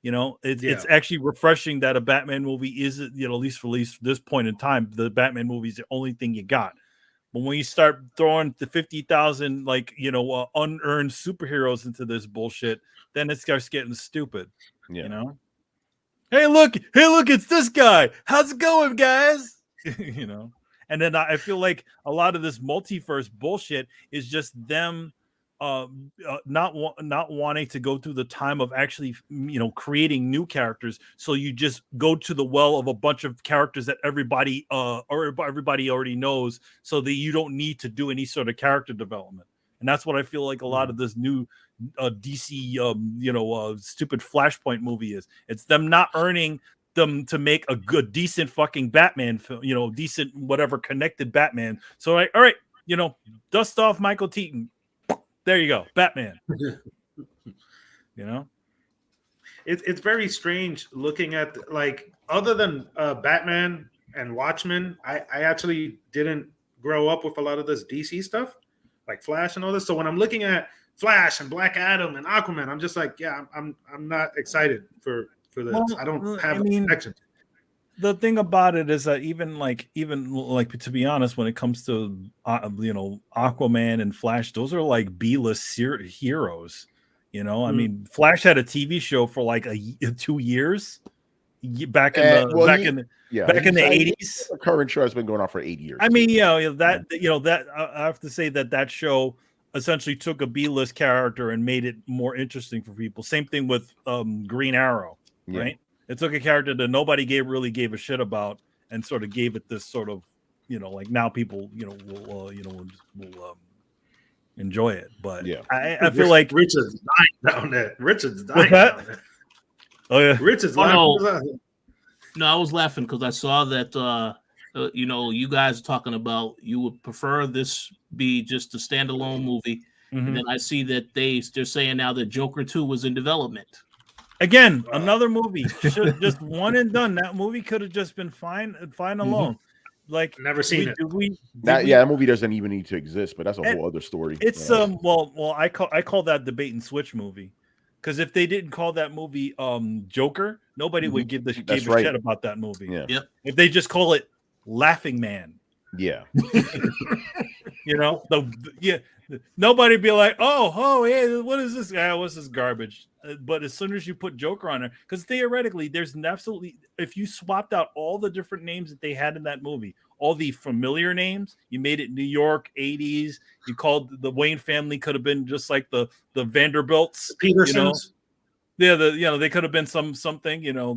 You know, it's actually refreshing that a Batman movie is, you know, at least this point in time, the Batman movie is the only thing you got. But when you start throwing the 50,000 like, you know, unearned superheroes into this bullshit, then it starts getting stupid. Yeah. You know, hey look, it's this guy. How's it going, guys? You know, and then I feel like a lot of this multiverse bullshit is just them not wanting to go through the time of actually, you know, creating new characters. So you just go to the well of a bunch of characters that everybody already knows, so that you don't need to do any sort of character development. And that's what I feel like a lot of this new DC stupid Flashpoint movie is. It's them not earning them to make a good, decent fucking Batman film, you know, decent whatever connected Batman. So like, all right, you know, dust off Michael Keaton. There you go, Batman. You know, It's very strange looking at, like, other than Batman and Watchmen, I actually didn't grow up with a lot of this DC stuff, like Flash and all this. So when I'm looking at Flash and Black Adam and Aquaman, I'm just like, yeah, I'm not excited for this. Well, I don't have I mean, a connection. the thing about it is that even like to be honest, when it comes to Aquaman and Flash, those are like B-list heroes. You know, I mean, Flash had a TV show for like 2 years back in the 80s. The current show has been going on for 8 years. I mean, that I have to say that show essentially took a B-list character and made it more interesting for people. Same thing with Green Arrow, right? It took a character that nobody really gave a shit about and sort of gave it this sort of, you know, like now people, you know, will enjoy it. But yeah, I feel like Richard's dying down there. Richard's dying What's that? down there. Oh yeah, Richard's Oh, lying. No, I was laughing because I saw that you guys are talking about you would prefer this be just a standalone movie, and then I see that they're saying now that Joker 2 was in development. Again, another movie, just one and done. That movie could have just been fine alone. Like, Never seen it. That movie doesn't even need to exist, but that's a whole other story. It's I call that debate and switch movie, because if they didn't call that movie Joker, nobody would give a shit about that movie. Yeah. Yep. If they just call it Laughing Man, yeah, you know, nobody be like, oh, hey, what is this guy? What's this garbage? But as soon as you put Joker on there, because theoretically, there's absolutely, if you swapped out all the different names that they had in that movie, all the familiar names, you made it New York 80s. You called the Wayne family could have been just like the Vanderbilts, Petersons. You know, they could have been something, you know,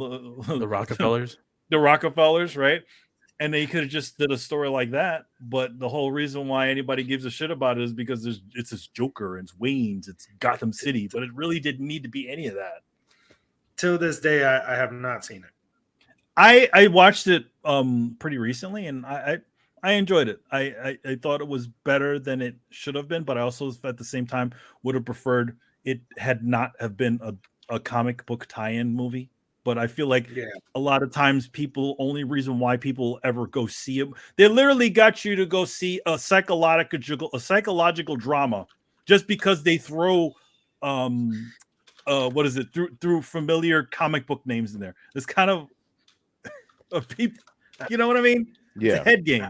The Rockefellers. The Rockefellers, right? And they could have just did a story like that. But the whole reason why anybody gives a shit about it is because it's this Joker, it's Wayne's, it's Gotham City, but it really didn't need to be any of that. Till this day, I have not seen it. I watched it pretty recently, and I enjoyed it. I thought it was better than it should have been, but I also at the same time would have preferred it had not have been a comic book tie-in movie. But I feel like Yeah. a lot of times only reason why people ever go see it, they literally got you to go see a psychological drama just because they throw what is it through familiar comic book names in there. It's kind of a people, you know what I mean? It's a Yeah. head game.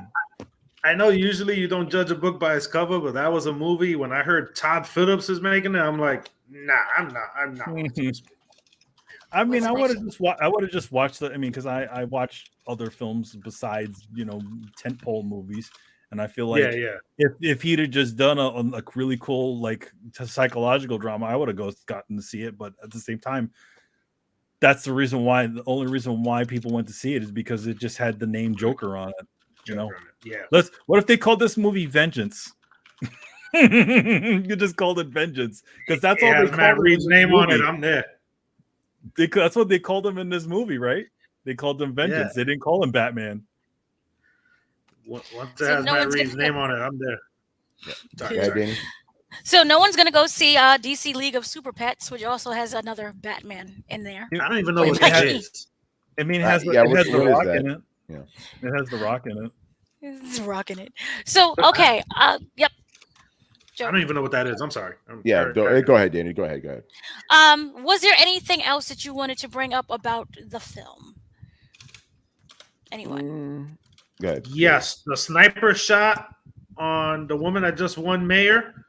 I know usually you don't judge a book by its cover, but that was a movie. When I heard Todd Phillips is making it, I'm like, nah, I'm not watching this. I mean, What's I would next? have just watched the. I mean, because I watch other films besides tentpole movies, and I feel Yeah, like yeah. if he'd have just done a really cool like psychological drama, I would have gotten to see it. But at the same time, that's the reason why. The only reason why people went to see it is because it just had the name Joker on it. You know, Joker on it. Yeah. what if they called this movie Vengeance? You just called it Vengeance because that's It all they has Matt called him in Reeves' this name on it. movie. I'm there. That's what they called him in this movie, right? They called him Vengeance. Yeah. They didn't call him Batman. Once it So has no Matt one's Reeves' gonna name on it, I'm there. Sorry, Yeah, sorry. Danny. so no one's gonna go see DC League of Super Pets, which also has another Batman in there. I don't even know Played what by that Keith. is. I mean, Yeah, it has the what is Rock that? in it. Yeah. It has the Rock in it. It's rocking it. So okay, yep. I Joe. don't even know what that is. I'm sorry. Yeah, Carry go on. ahead, Danny. Go ahead. Was there anything else that you wanted to bring up about the film? Anyone? Go ahead. Yes, the sniper shot on the woman that just won mayor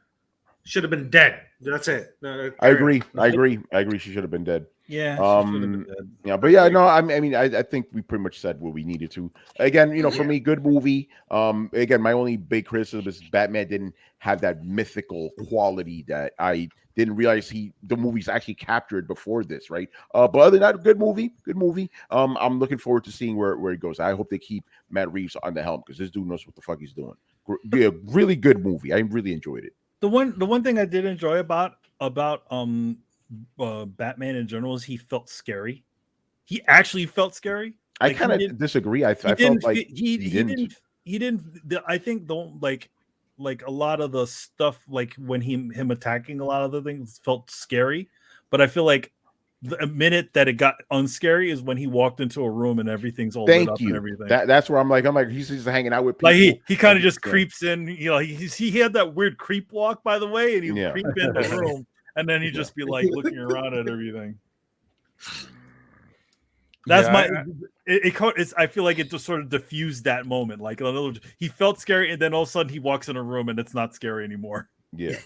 should have been dead. That's it. I Carry on. agree. She should have been dead. Yeah, she should have been dead. Yeah, but yeah, no, I mean, I think we pretty much said what we needed to. Again, for Yeah. me, good movie. Again, my only big criticism is Batman didn't have that mythical quality that I didn't realize the movie's actually captured before this, right? But other than that, good movie. I'm looking forward to seeing where it goes. I hope they keep Matt Reeves on the helm because this dude knows what the fuck he's doing. Yeah, really good movie. I really enjoyed it. The one thing I did enjoy about Batman in general is he felt scary. He actually felt scary. I Like, kind he of disagree. I he felt didn't like fe- he didn't. didn't. I think don't like a lot of the stuff like when him attacking a lot of the things felt scary, but I feel like the minute that it got unscary is when he walked into a room and everything's all lit Thank up and you. everything. That's where I'm like he's just hanging out with people. Like he kind of just Yeah. creeps in. He had that weird creep walk, by the way, and he would Yeah. creep in the room and then he'd just be like looking around at everything. That's I feel like it just sort of diffused that moment. Like he felt scary, and then all of a sudden he walks in a room and it's not scary anymore. Yeah.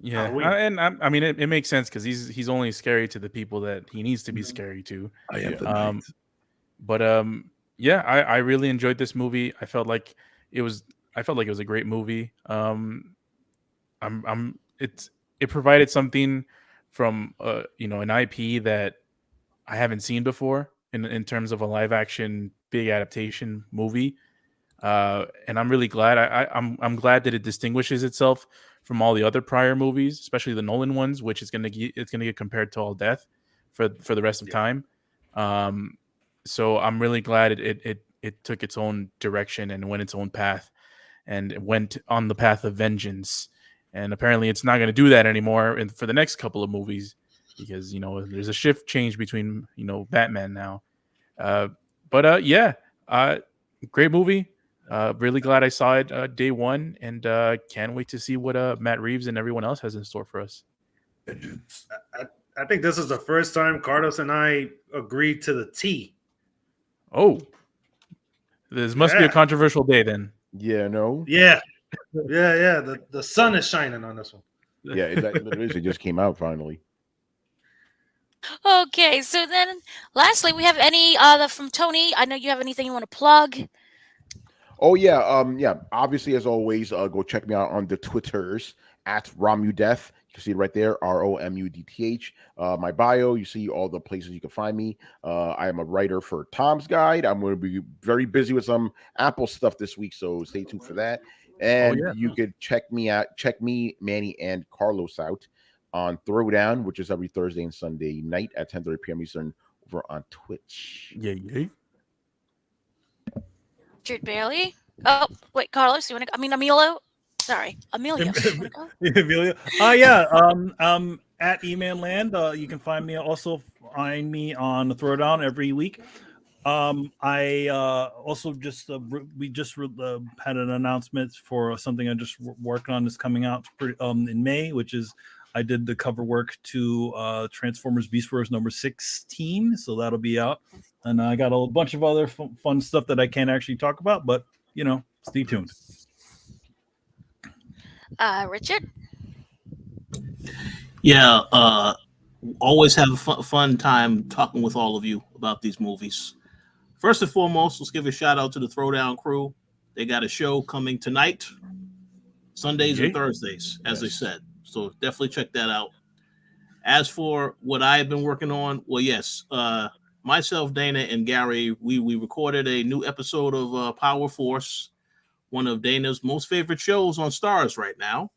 Yeah, Halloween. I mean, it makes sense because he's only scary to the people that he needs to be scary to. I am the Um, night. But yeah, I really enjoyed this movie. I felt like it was a great movie. It provided something from an IP that I haven't seen before in terms of a live action big adaptation movie. And I'm really glad. I'm glad that it distinguishes itself from all the other prior movies, especially the Nolan ones, which is gonna get compared to all death for the rest of time. So I'm really glad it took its own direction and went its own path, and it went on the path of vengeance. And apparently, it's not going to do that anymore for the next couple of movies because there's a shift change between Batman now. Yeah, great movie. Really glad I saw it day one, and can't wait to see what Matt Reeves and everyone else has in store for us. I think this is the first time Carlos and I agreed to the T. Oh, this must be a controversial day then. Yeah. No. Yeah. The sun is shining on this one. Yeah. It just came out finally. Okay, so then lastly, we have any other from Tony. I know you have anything you want to plug. Oh yeah, yeah. Obviously, as always, go check me out on the Twitters at Romudeth. You can see it right there, ROMUDTH. My bio, you see all the places you can find me. I am a writer for Tom's Guide. I'm going to be very busy with some Apple stuff this week, so stay tuned for that. And you could check me, Manny, and Carlos out on Throwdown, which is every Thursday and Sunday night at 10:30 p.m. Eastern over on Twitch. Yeah. Jude Bailey. Oh, wait, Carlos, you want to? I mean, Emilio. Sorry, Amelia. You wanna go? Amelia. Yeah. at E-Man Land. You can find me on the Throwdown every week. I also just we just had an announcement for something I just working on that's coming out in May, which is I did the cover work to Transformers Beast Wars number 16, so that'll be out. And I got a bunch of other fun stuff that I can't actually talk about, but stay tuned. Richard? Yeah, always have a fun time talking with all of you about these movies. First and foremost, let's give a shout out to the Throwdown crew. They got a show coming tonight, Sundays and Thursdays, as they said. So definitely check that out. As for what I have been working on, well, yes, myself, Dana, and Gary, we recorded a new episode of Power Force, one of Dana's most favorite shows on Stars right now.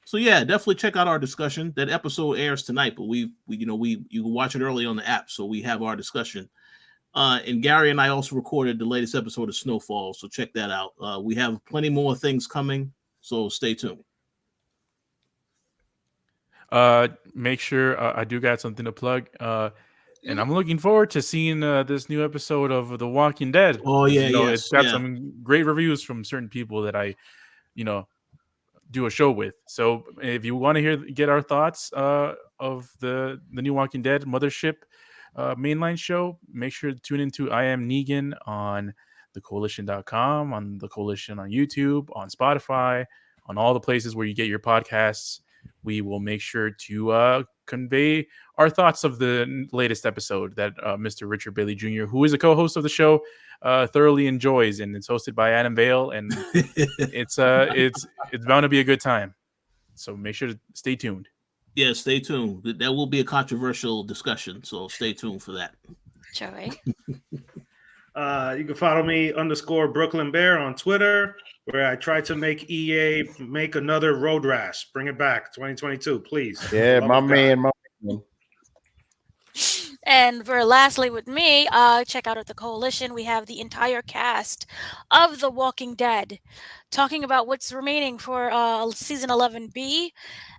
So yeah, definitely check out our discussion. That episode airs tonight, but you can watch it early on the app, so we have our discussion. And Gary and I also recorded the latest episode of Snowfall, so check that out. We have plenty more things coming, so stay tuned. Make sure I do got something to plug. And I'm looking forward to seeing this new episode of The Walking Dead. Oh yeah, it's got some great reviews from certain people that I, do a show with. So if you want to get our thoughts of the new Walking Dead Mothership mainline show, make sure to tune into I Am Negan on thekoalition.com, on the Koalition on YouTube, on Spotify, on all the places where you get your podcasts. We will make sure to convey our thoughts of the latest episode that Mr. Richard Bailey Jr., who is a co-host of the show, thoroughly enjoys, and it's hosted by Adam Vale, and it's bound to be a good time. So make sure to stay tuned. Yeah, stay tuned. That will be a controversial discussion, so stay tuned for that. Joey? You can follow me _Brooklyn Bear on Twitter, where I try to make EA make another Road Rash. Bring it back, 2022, please. Yeah, my man. And for lastly with me, check out at the Koalition. We have the entire cast of The Walking Dead talking about what's remaining for season 11B.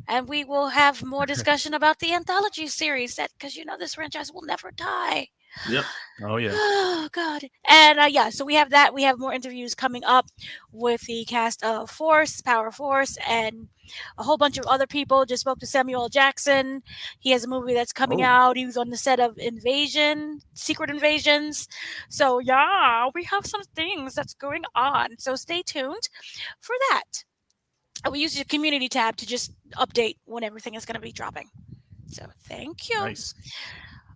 And we will have more discussion about the anthology series, because this franchise will never die. Yep. Oh yeah. Oh God. And so we have that. We have more interviews coming up with the cast of Power Force, and a whole bunch of other people. Just spoke to Samuel L. Jackson. He has a movie that's coming out. He was on the set of Secret Invasions. So yeah, we have some things that's going on. So stay tuned for that. We use the community tab to just update when everything is going to be dropping. So thank you. Nice.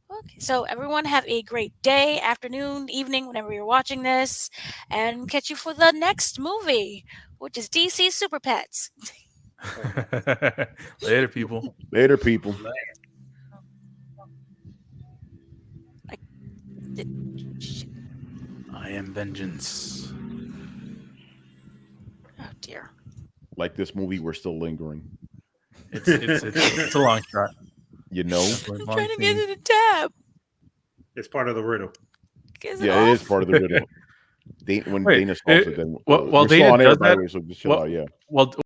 Okay, so everyone have a great day, afternoon, evening, whenever you're watching this, and catch you for the next movie, which is DC Super Pets. Later, people. Later, people. I am vengeance. Oh dear. Like this movie, we're still lingering. It's a long shot. I'm trying to get to the tab. It's part of the riddle. It is part of the riddle. Dana calls it, then Dana does that. so just chill out. Yeah. Well,